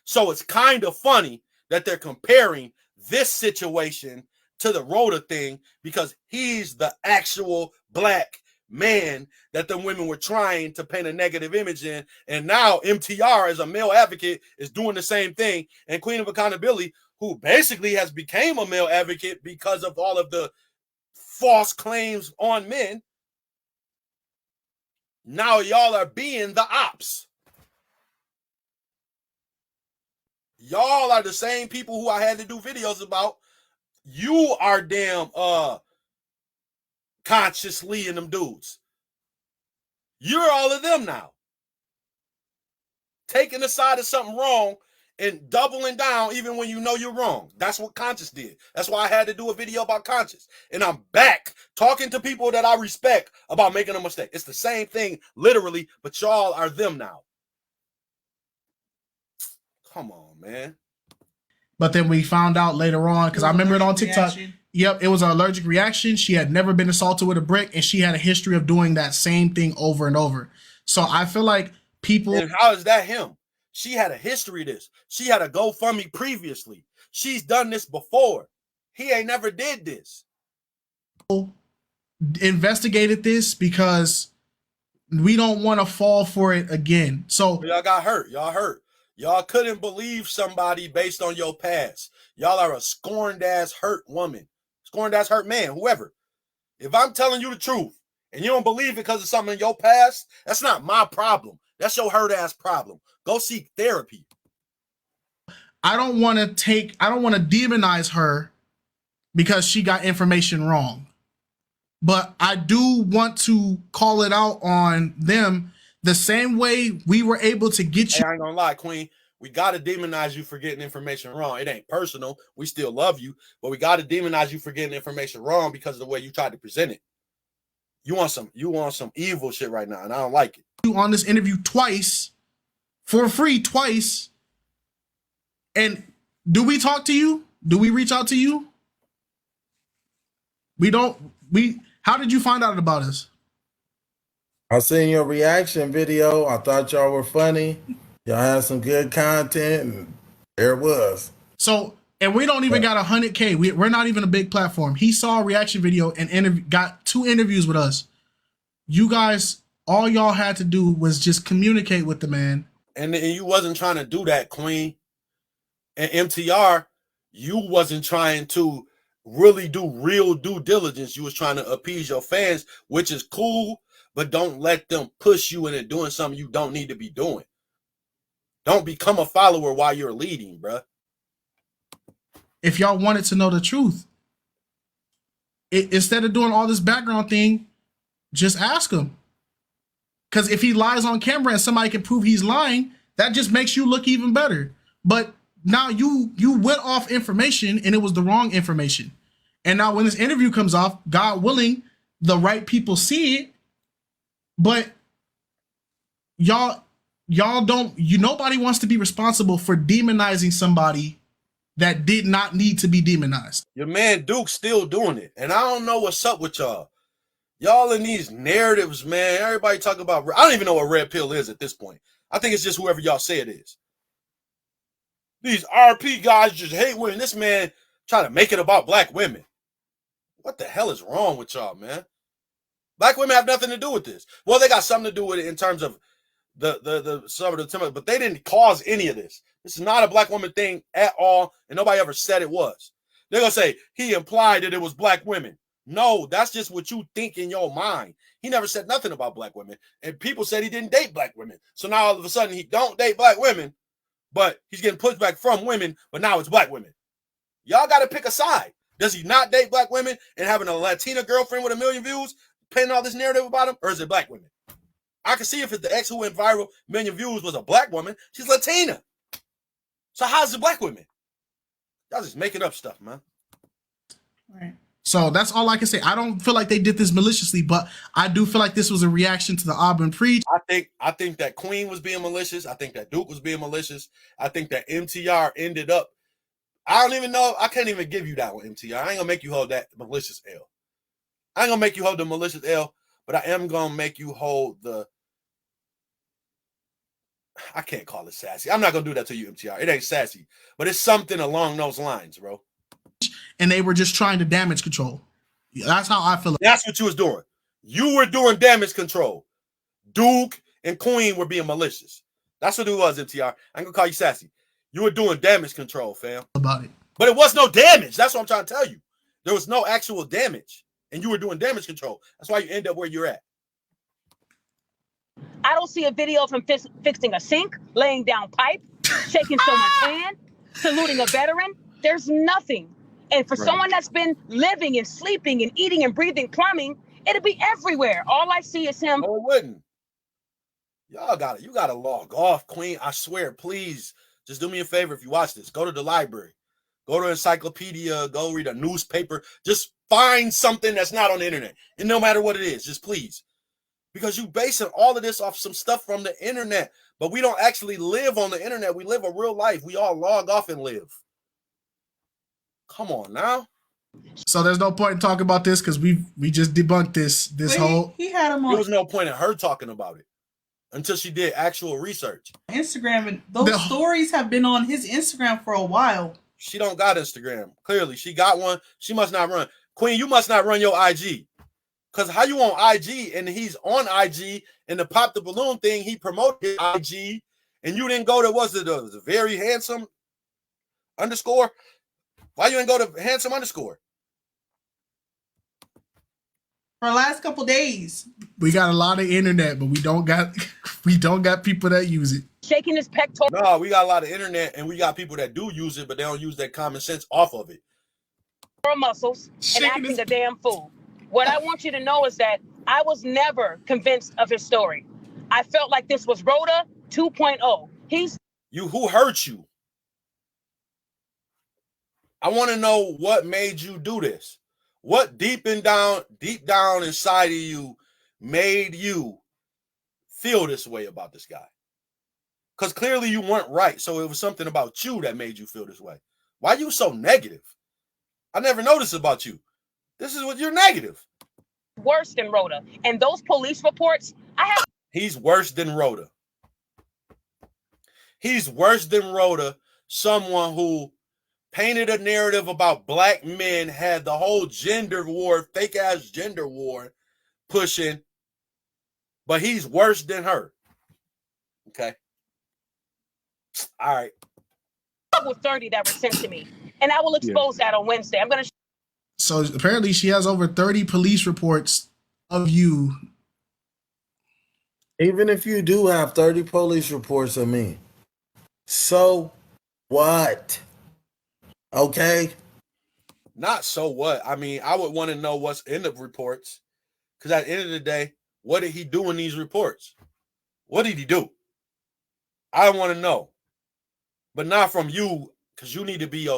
A: So it's kind of funny that they're comparing this situation to the Rhoda thing because he's the actual black man that the women were trying to paint a negative image in. And now MTR, as a male advocate, is doing the same thing. And Queen of Accountability, who basically has become a male advocate because of all of the false claims on men, now y'all are being the ops. Y'all are the same people who I had to do videos about. You are damn consciously in them dudes. You're all of them now. Taking the side of something wrong and doubling down even when you know you're wrong. That's what Conscious did. That's why I had to do a video about Conscious. And I'm back talking to people that I respect about making a mistake. It's the same thing, literally, but y'all are them now. Come on, man.
E: But then we found out later on, because I remember it on TikTok. Reaction. Yep, it was an allergic reaction. She had never been assaulted with a brick, and she had a history of doing that same thing over and over. So I feel like people...
A: And how is that him? She had a history of this. She had a GoFundMe previously. She's done this before. He ain't never did this.
E: Investigated this because we don't want to fall for it again. So
A: y'all got hurt. Y'all hurt. Y'all couldn't believe somebody based on your past. Y'all are a scorned ass hurt woman. Scorned ass hurt man, whoever. If I'm telling you the truth and you don't believe it because of something in your past, that's not my problem. That's your hurt ass problem. Go seek therapy.
E: I don't want to demonize her because she got information wrong. But I do want to call it out on them the same way we were able to get you.
A: Hey, I ain't gonna lie, Queen. We got to demonize you for getting information wrong. It ain't personal. We still love you, but we got to demonize you for getting information wrong because of the way you tried to present it. You want some evil shit right now, and I don't like it.
E: You on this interview twice, for free twice. And do we talk to you? Do we reach out to you? How did you find out about us?
D: I seen your reaction video. I thought y'all were funny. Y'all had some good content, and there it was.
E: So, and we don't even got 100K. We're not even a big platform. He saw a reaction video and got 2 interviews with us. You guys, all y'all had to do was just communicate with the man.
A: And you wasn't trying to do that, Queen. And MTR, you wasn't trying to really do real due diligence. You was trying to appease your fans, which is cool, but don't let them push you into doing something you don't need to be doing. Don't become a follower while you're leading, bruh.
E: If y'all wanted to know the truth, instead of doing all this background thing, just ask him. Because if he lies on camera and somebody can prove he's lying, that just makes you look even better. But now you went off information and it was the wrong information. And now when this interview comes off, God willing, the right people see it. But nobody wants to be responsible for demonizing somebody that did not need to be demonized.
A: Your man Duke's still doing it. And I don't know what's up with y'all. Y'all in these narratives, man. Everybody talk about, I don't even know what red pill is at this point. I think it's just whoever y'all say it is. These RP guys just hate women. This man trying to make it about black women. What the hell is wrong with y'all, man? Black women have nothing to do with this. Well, they got something to do with it in terms of some of the timber, but they didn't cause any of this. This is not a black woman thing at all, and nobody ever said it was. They're gonna say he implied that it was black women. No, that's just what you think in your mind. He never said nothing about black women, and people said he didn't date black women. So now all of a sudden he don't date black women, but he's getting pushback from women, but now it's black women. Y'all got to pick a side. Does he not date black women and having a Latina girlfriend with 1 million views, painting all this narrative about him, or is it black women? I can see if it's the ex who went viral, 1 million views, was a black woman. She's Latina. So how's it black women? Y'all just making up stuff, man.
E: All right. So that's all I can say. I don't feel like they did this maliciously, but I do feel like this was a reaction to the Auburn preach.
A: I think that Queen was being malicious. I think that Duke was being malicious. I think that MTR ended up, I don't even know. I can't even give you that one, MTR. I ain't gonna make you hold that malicious L. I ain't gonna make you hold the malicious L, but I am gonna make you hold the, I can't call it sassy. I'm not gonna do that to you, MTR. It ain't sassy, but it's something along those lines, bro.
E: And they were just trying to damage control. That's how I feel.
A: That's what you was doing. You were doing damage control. Duke and Queen were being malicious. That's what it was, MTR. I ain't gonna call you sassy. You were doing damage control, fam.
E: About it.
A: But it was no damage. That's what I'm trying to tell you. There was no actual damage, and you were doing damage control. That's why you end up where you're at.
F: I don't see a video of him fixing a sink, laying down pipe, shaking someone's hand, saluting a veteran. There's nothing. And for someone that's been living and sleeping and eating and breathing plumbing, it'll be everywhere. All I see is him.
A: No, it wouldn't. Y'all got it. You got to log off, Queen. I swear, please, just do me a favor if you watch this. Go to the library. Go to encyclopedia. Go read a newspaper. Just find something that's not on the internet. And no matter what it is, just please. Because you basing all of this off some stuff from the internet. But we don't actually live on the internet. We live a real life. We all log off and live. Come on now.
E: So there's no point in talking about this because we just debunked this whole.
G: He had him on.
A: There was no point in her talking about it until she did actual research.
G: Instagram, and those stories have been on his Instagram for a while.
A: She don't got Instagram. Clearly, she got one. She must not run. Queen, you must not run your IG. Because how you on IG and he's on IG and the Pop the Balloon thing, he promoted his IG and you didn't go to, was it a very handsome underscore? Why you didn't go to handsome underscore?
G: For the last couple days.
E: We got a lot of internet, but we don't got people that use it.
F: Shaking his pectoral.
A: No, we got a lot of internet and we got people that do use it, but they don't use that common sense off of it.
F: Muscles and acting a damn fool. What I want you to know is that I was never convinced of his story. I felt like this was Rhoda 2.0.
A: Who hurt you? I want to know what made you do this. What deep down inside of you made you feel this way about this guy? Because clearly you weren't right. So it was something about you that made you feel this way. Why are you so negative? I never noticed about you. This is what you're negative.
F: Worse than Rhoda. And those police reports,
A: He's worse than Rhoda. He's worse than Rhoda, someone who painted a narrative about black men, had the whole gender war, fake ass gender war pushing, but he's worse than her. Okay. All right.
F: With 30 that were sent to me. And I will expose that on Wednesday. I'm going to.
E: So apparently she has over 30 police reports of you.
D: Even if you do have 30 police reports of me, so what? Okay?
A: Not so what? I mean, I would want to know what's in the reports. Because at the end of the day, what did he do in these reports? What did he do? I want to know. But not from you, because you need to be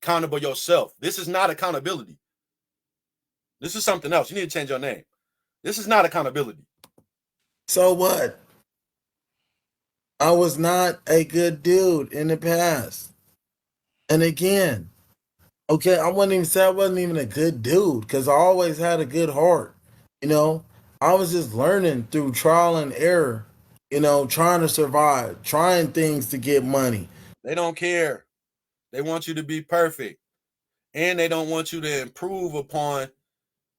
A: accountable yourself. This is not accountability. This is something else. You need to change your name. This is not accountability.
D: So what? I was not a good dude in the past. And again, okay, I wouldn't even say I wasn't even a good dude because I always had a good heart. You know, I was just learning through trial and error, you know, trying to survive, trying things to get money.
A: They don't care. They want you to be perfect. And they don't want you to improve upon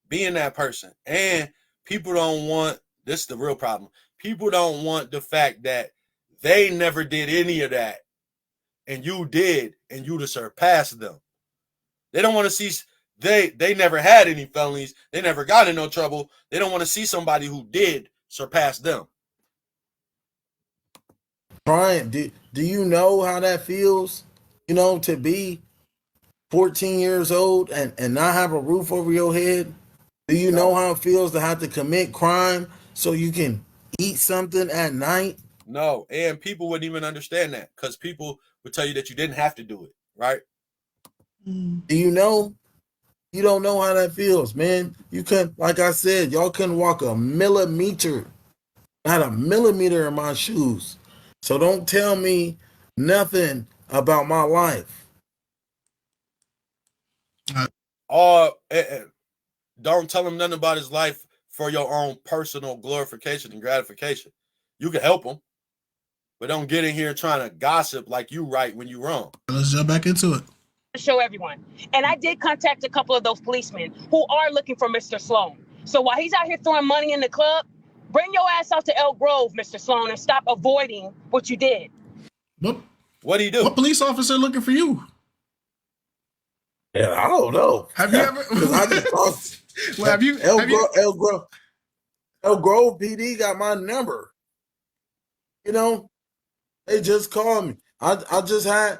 A: being that person. And people don't want, this is the real problem. People don't want the fact that they never did any of that. And you did, and you to surpass them. They don't want to see, they never had any felonies. They never got in no trouble. They don't want to see somebody who did surpass them.
D: Brian, do you know how that feels? You know, to be 14 years old and not have a roof over your head? Do you know how it feels to have to commit crime so you can eat something at night?
A: No, and people wouldn't even understand that because people would tell you that you didn't have to do it, right?
D: Do you know? You don't know how that feels, man. You couldn't, like I said, y'all couldn't walk a millimeter. Not a millimeter in my shoes. So don't tell me nothing about my life.
A: don't tell him nothing about his life for your own personal glorification and gratification. You can help him, but don't get in here trying to gossip like you right when you wrong.
E: Let's jump back into it.
F: Show everyone. And I did contact a couple of those policemen who are looking for Mr. Sloan. So while he's out here throwing money in the club, bring your ass out to Elk Grove, Mr. Sloan, and stop avoiding what you did.
A: What'd he do?
E: What police officer looking for you?
D: Yeah, I don't know.
E: Have you ever?
D: I just thought,
E: Well, have you?
D: El Grove PD got my number. You know, they just called me. I just had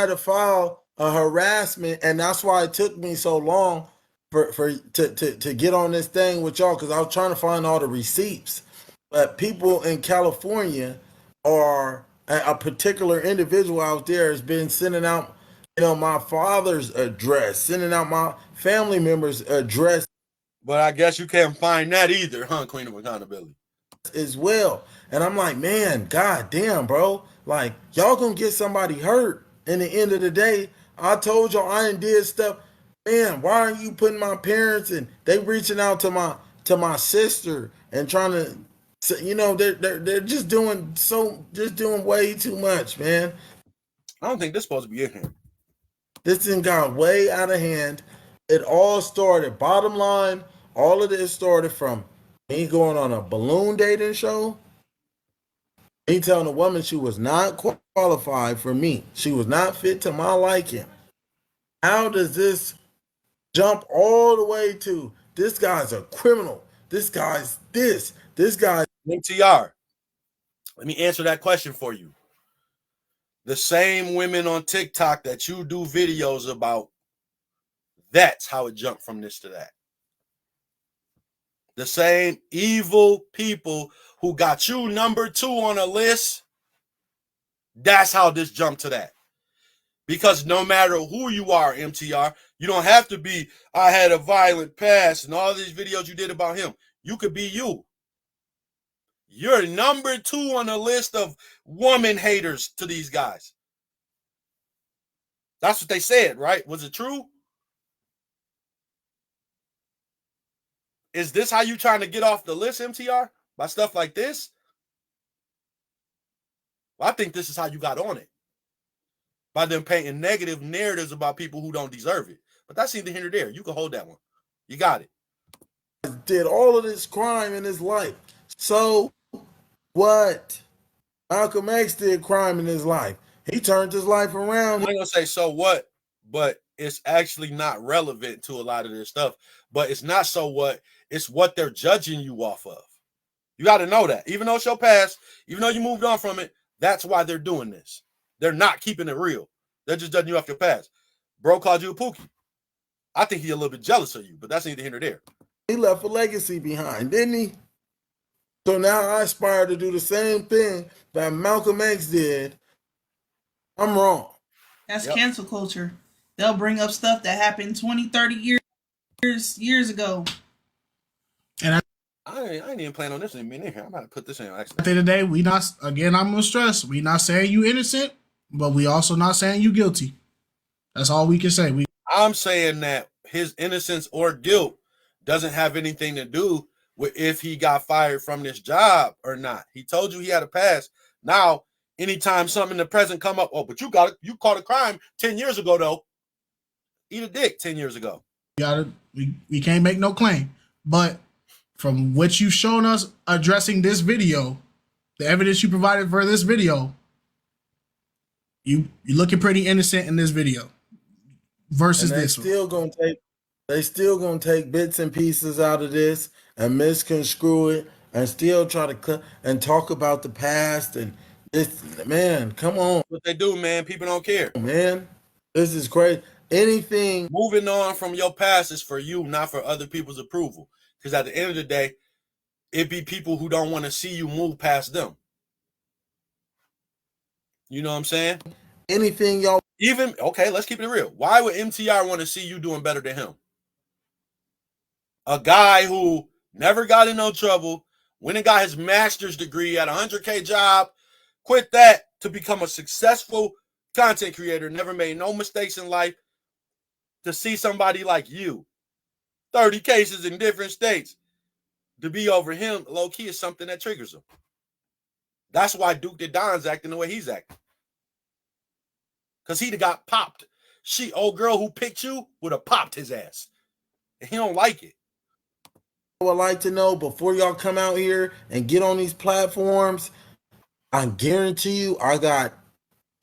D: to file a harassment, and that's why it took me so long to get on this thing with y'all, because I was trying to find all the receipts. But people in California, or a particular individual out there, has been sending out, my father's address, sending out my family members' address.
A: But I guess you can't find that either, huh, Queen of Accountability?
D: As well. And I'm like, man, god damn, bro. Like, y'all gonna get somebody hurt. In the end of the day, I told y'all I did stuff. Man, why aren't you putting my parents, and they reaching out to my sister and trying to, they're just doing way too much, man.
A: I don't think this is supposed to be in here.
D: This thing got way out of hand. It all started, bottom line, all of this started from me going on a balloon dating show. Me telling a woman she was not qualified for me. She was not fit to my liking. How does this jump all the way to, this guy's a criminal? This guy's this. This guy's
A: MTR. Let me answer that question for you. The same women on TikTok that you do videos about, that's how it jumped from this to that. The same evil people who got you number 2 on a list, that's how this jumped to that. Because no matter who you are, MTR, you don't have to be, I had a violent past and all these videos you did about him. You could be you. You're number 2 on the list of woman haters to these guys. That's what they said, right? Was it true? Is this how you trying to get off the list, MTR? By stuff like this? Well, I think this is how you got on it. By them painting negative narratives about people who don't deserve it. But that's neither here nor there. You can hold that one. You got it.
D: Did all of this crime in his life. So what? Malcolm X did crime in his life. He turned his life around.
A: I'm going to say so what, but it's actually not relevant to a lot of this stuff. But it's not so what, it's what they're judging you off of. You got to know that. Even though it's your past, even though you moved on from it, that's why they're doing this. They're not keeping it real. They're just judging you off your past. Bro called you a pookie. I think he's a little bit jealous of you, but that's neither here nor there.
D: He left a legacy behind, didn't he? So now I aspire to do the same thing that Malcolm X did. I'm wrong.
G: That's cancel culture. They'll bring up stuff that happened 20, 30 years ago.
E: And
A: I ain't even planning on this being in here. I'm about to put this in.
E: At the end of the day, I'm going to stress, we not saying you innocent, but we also not saying you guilty. That's all we can say.
A: I'm saying that his innocence or guilt doesn't have anything to do with if he got fired from this job or not. He told you he had a past. Now, anytime something in the present come up, oh, but you caught a crime 10 years ago, though. Eat a dick 10 years ago.
E: We can't make no claim. But from what you've shown us addressing this video, the evidence you provided for this video, you're looking pretty innocent in this video versus this one.
D: They still gonna take bits and pieces out of this and misconstrue it and still try to cut and talk about the past and this. Man, come on.
A: What they do, man, people don't care.
D: Man, this is crazy. Anything
A: moving on from your past is for you, not for other people's approval. Because at the end of the day, it be people who don't want to see you move past them. You know what I'm saying?
D: Anything y'all
A: even okay, let's keep it real. Why would MTR want to see you doing better than him? A guy who never got in no trouble, went and got his master's degree at a 100K job, quit that to become a successful content creator, never made no mistakes in life. To see somebody like you 30 cases in different states. To be over him, low key, is something that triggers him. That's why Duke the Don's acting the way he's acting. Because he'd have got popped. Old girl who picked you would have popped his ass. And he don't like it.
D: I would like to know before y'all come out here and get on these platforms, I guarantee you I got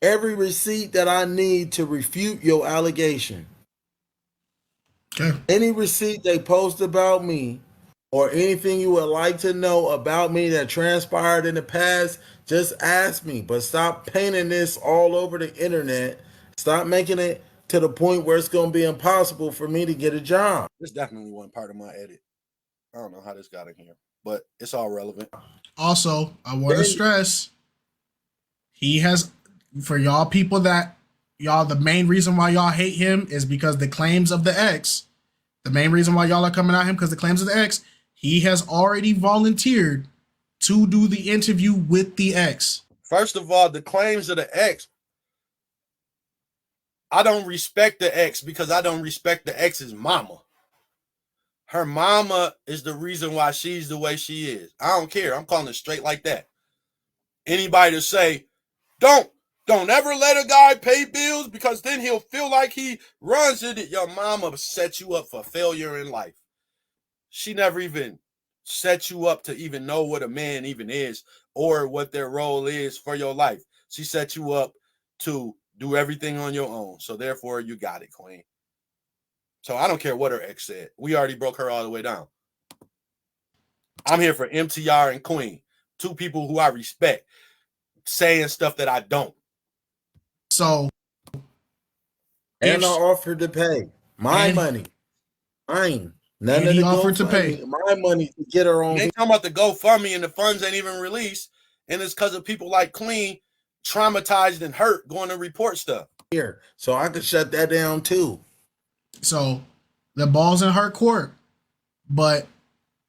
D: every receipt that I need to refute your allegation.
E: Okay.
D: Any receipt they post about me or anything you would like to know about me that transpired in the past, just ask me. But stop painting this all over the internet. Stop making it to the point where it's going to be impossible for me to get a job.
A: This definitely wasn't part of my edit. I don't know how this got in here, but it's all relevant.
E: Also, I want to stress, he has, for y'all people that, y'all, the main reason why y'all hate him is because the claims of the ex. The main reason why y'all are coming at him because the claims of the ex, he has already volunteered to do the interview with the ex.
A: First of all, the claims of the ex, I don't respect the ex because I don't respect the ex's mama. Her mama is the reason why she's the way she is. I don't care. I'm calling it straight like that. Anybody to say, don't ever let a guy pay bills because then he'll feel like he runs it. Your mama set you up for failure in life. She never even set you up to even know what a man even is or what their role is for your life. She set you up to do everything on your own. So therefore, you got it, queen. So I don't care what her ex said. We already broke her all the way down. I'm here for MTR and Queen, two people who I respect, saying stuff that I don't.
E: So,
D: and I offered to pay my money, mine. None of the
E: offered to pay
D: my money to get her on.
A: They talking about the GoFundMe and the funds ain't even released, and it's because of people like Queen, traumatized and hurt, going to report stuff
D: here, so I could shut that down too.
E: So the ball's in her court, but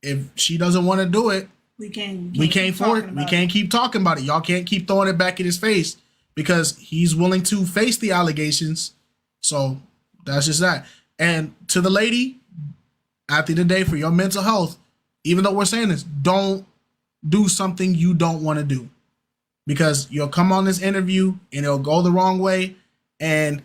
E: if she doesn't want to do it, we can't keep talking about it. Y'all can't keep throwing it back in his face because he's willing to face the allegations. So that's just that. And to the lady, at the end of the day, for your mental health, even though we're saying this, don't do something you don't want to do, because you'll come on this interview and it'll go the wrong way, and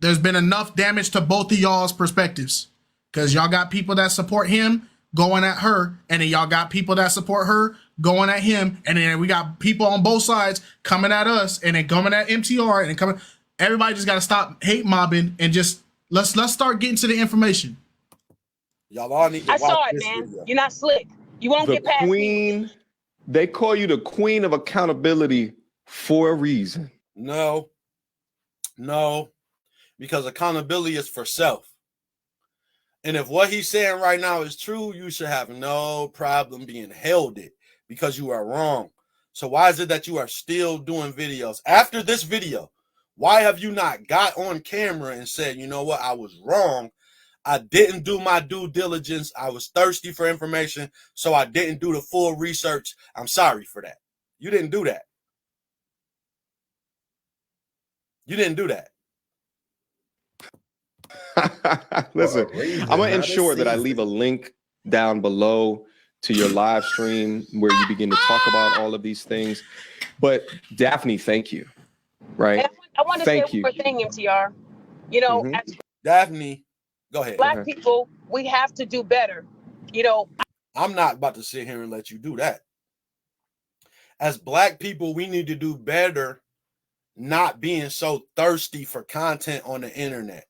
E: there's been enough damage to both of y'all's perspectives, because y'all got people that support him going at her, and then y'all got people that support her going at him, and then we got people on both sides coming at us, and then coming at MTR, and then coming. Everybody just got to stop hate mobbing and just let's start getting to the information.
A: Y'all all need to watch
F: saw it,
A: this
F: man.
A: video.
F: You're not slick. You won't get past
B: Queen.
F: me.
B: They call you the queen of accountability for a reason.
A: No, because accountability is for self. And if what he's saying right now is true, you should have no problem being held it because you are wrong. So why is it that you are still doing videos after this video? Why have you not got on camera and said, you know what, I was wrong. I didn't do my due diligence. I was thirsty for information, so I didn't do the full research. I'm sorry for that. You didn't do that. You didn't do that.
B: Listen, I'm going to ensure that I leave a link down below to your live stream where you begin to talk about all of these things. But Daphne, thank you. Right?
F: I want to say one more thing, MTR. You know, as
A: Daphne, go ahead.
F: Black people, we have to do better. You know,
A: I'm not about to sit here and let you do that. As Black people, we need to do better not being so thirsty for content on the internet.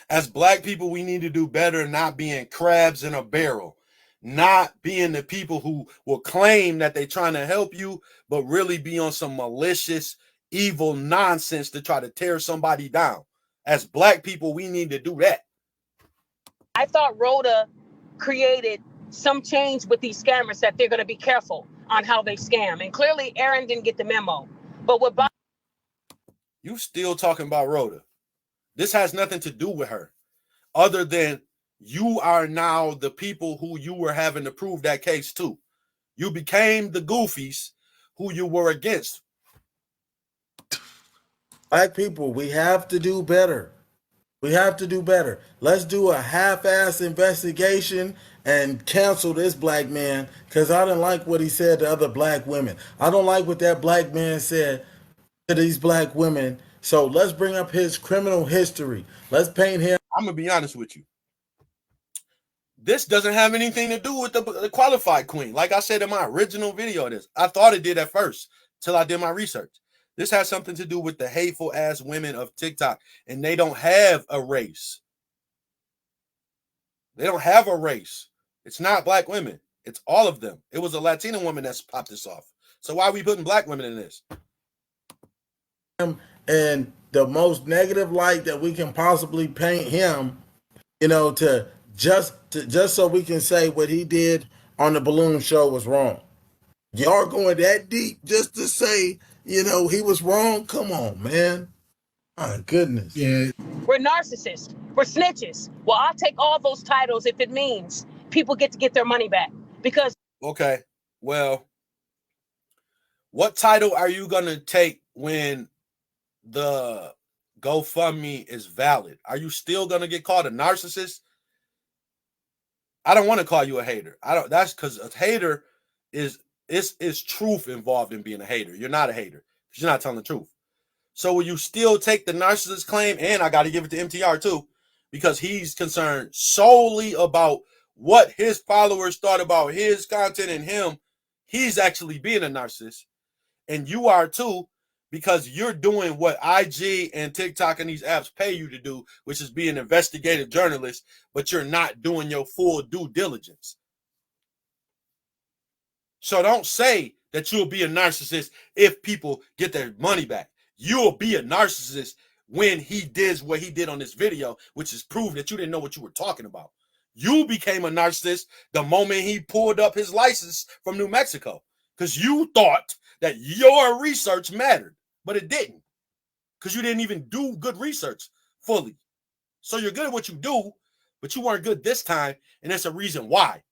A: As Black people, we need to do better not being crabs in a barrel, not being the people who will claim that they're trying to help you, but really be on some malicious, evil nonsense to try to tear somebody down. As Black people, we need to do that.
F: I thought Rhoda created some change with these scammers that they're going to be careful on how they scam. And clearly, Aaron didn't get the memo. But what
A: you still talking about Rhoda? This has nothing to do with her, other than you are now the people who you were having to prove that case to. You became the goofies who you were against.
D: Black people, we have to do better. We have to do better. Let's do a half-ass investigation and cancel this black man because I didn't like what he said to other black women. I don't like what that black man said to these black women. So let's bring up his criminal history. Let's paint him.
A: I'm gonna be honest with you. This doesn't have anything to do with the qualified queen. Like I said in my original video of this, I thought it did at first till I did my research. This has something to do with the hateful ass women of TikTok, and they don't have a race. They don't have a race. It's not black women. It's all of them. It was a Latina woman that's popped this off. So why are we putting black women in this?
D: And the most negative light that we can possibly paint him, you know, to just so we can say what he did on the balloon show was wrong. Y'all going that deep just to say, you know, he was wrong? Come on, man. My goodness.
E: Yeah.
F: We're narcissists. We're snitches. Well, I'll take all those titles if it means people get to get their money back. Because
A: okay, well, what title are you gonna take when the GoFundMe is valid? Are you still gonna get called a narcissist? I don't want to call you a hater. I don't. That's because a hater is truth involved in being a hater. You're not a hater because you're not telling the truth. So will you still take the narcissist claim? And I got to give it to MTR too, because he's concerned solely about what his followers thought about his content and him. He's actually being a narcissist, and you are too, because you're doing what IG and TikTok and these apps pay you to do, which is be an investigative journalist, but you're not doing your full due diligence. So don't say that you'll be a narcissist if people get their money back. You'll be a narcissist when he did what he did on this video, which is proof that you didn't know what you were talking about. You became a narcissist the moment he pulled up his license from New Mexico, because you thought that your research mattered, but it didn't, because you didn't even do good research fully. So you're good at what you do, but you weren't good this time, and that's a reason why.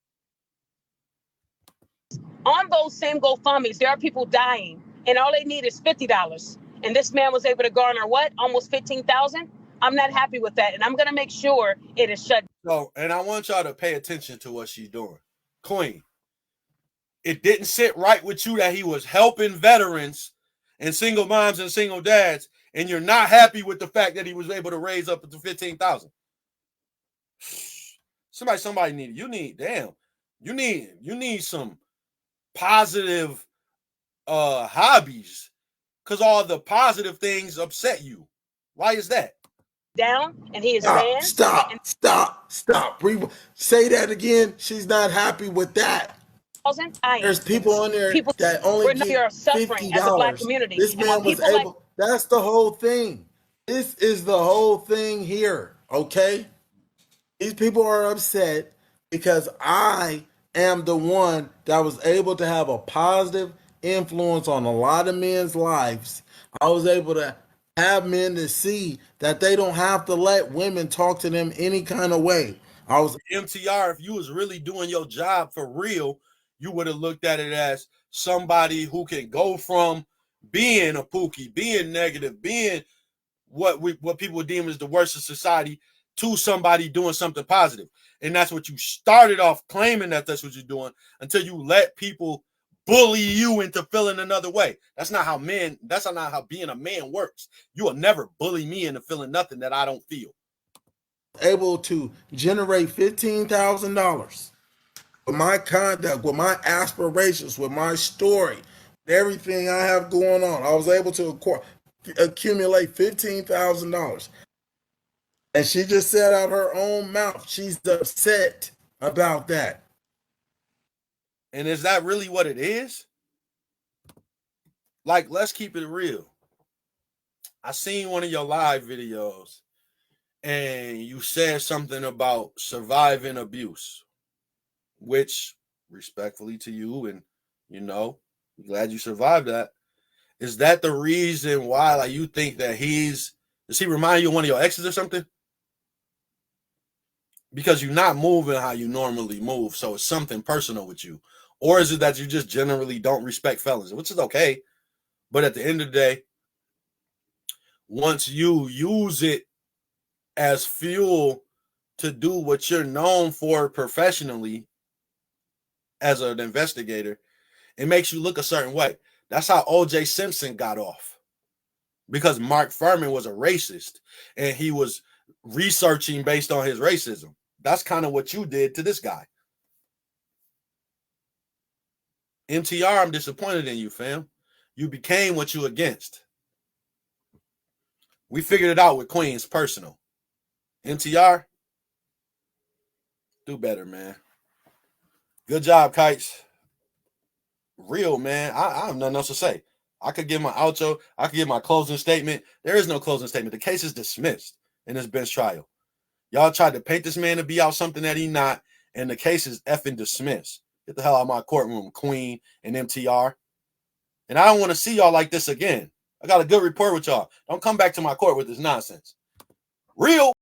F: on those same GoFundMes, there are people dying, and all they need is $50. And this man was able to garner what? Almost 15,000. I'm not happy with that, and I'm gonna make sure it is shut.
A: So, and I want y'all to pay attention to what she's doing, Queen. It didn't sit right with you that he was helping veterans and single moms and single dads, and you're not happy with the fact that he was able to raise up to 15,000. Somebody needed. You need some positive hobbies, because all the positive things upset you. Why is that?
F: Down, and he is
D: Stop. Say that again. She's not happy with that. There's people on there that only get $50.
F: As a black community.
D: This man was able. That's the whole thing. This is the whole thing here. Okay, these people are upset because I am the one that was able to have a positive influence on a lot of men's lives. I was able to have men to see that they don't have to let women talk to them any kind of way. I was
A: MTR, if you was really doing your job for real, you would have looked at it as somebody who can go from being a pookie, being negative, being what people deem as the worst of society, to somebody doing something positive. And that's what you started off claiming, that's what you're doing, until you let people bully you into feeling another way. That's not how being a man works. You will never bully me into feeling nothing that I don't feel.
D: Able to generate $15,000 with my conduct, with my aspirations, with my story, everything I have going on. I was able to accumulate $15,000. And she just said out her own mouth, she's upset about that.
A: And is that really what it is? Like, let's keep it real. I seen one of your live videos and you said something about surviving abuse, which, respectfully to you, and I'm glad you survived that. Is that the reason why, like, you think that does he remind you of one of your exes or something? Because you're not moving how you normally move, so it's something personal with you. Or is it that you just generally don't respect fellas, which is okay. But at the end of the day, once you use it as fuel to do what you're known for professionally as an investigator, it makes you look a certain way. That's how O.J. Simpson got off, because Mark Furman was a racist and he was researching based on his racism. That's kind of what you did to this guy. MTR, I'm disappointed in you, fam. You became what you against. We figured it out with Queen's personal. MTR, do better, man. Good job, Kites. Real, man. I have nothing else to say. I could give my outro. I could give my closing statement. There is no closing statement. The case is dismissed in this bench trial. Y'all tried to paint this man to be out something that he not, and the case is effing dismissed. Get the hell out of my courtroom, Queen and MTR. And I don't want to see y'all like this again. I got a good report with y'all. Don't come back to my court with this nonsense. Real.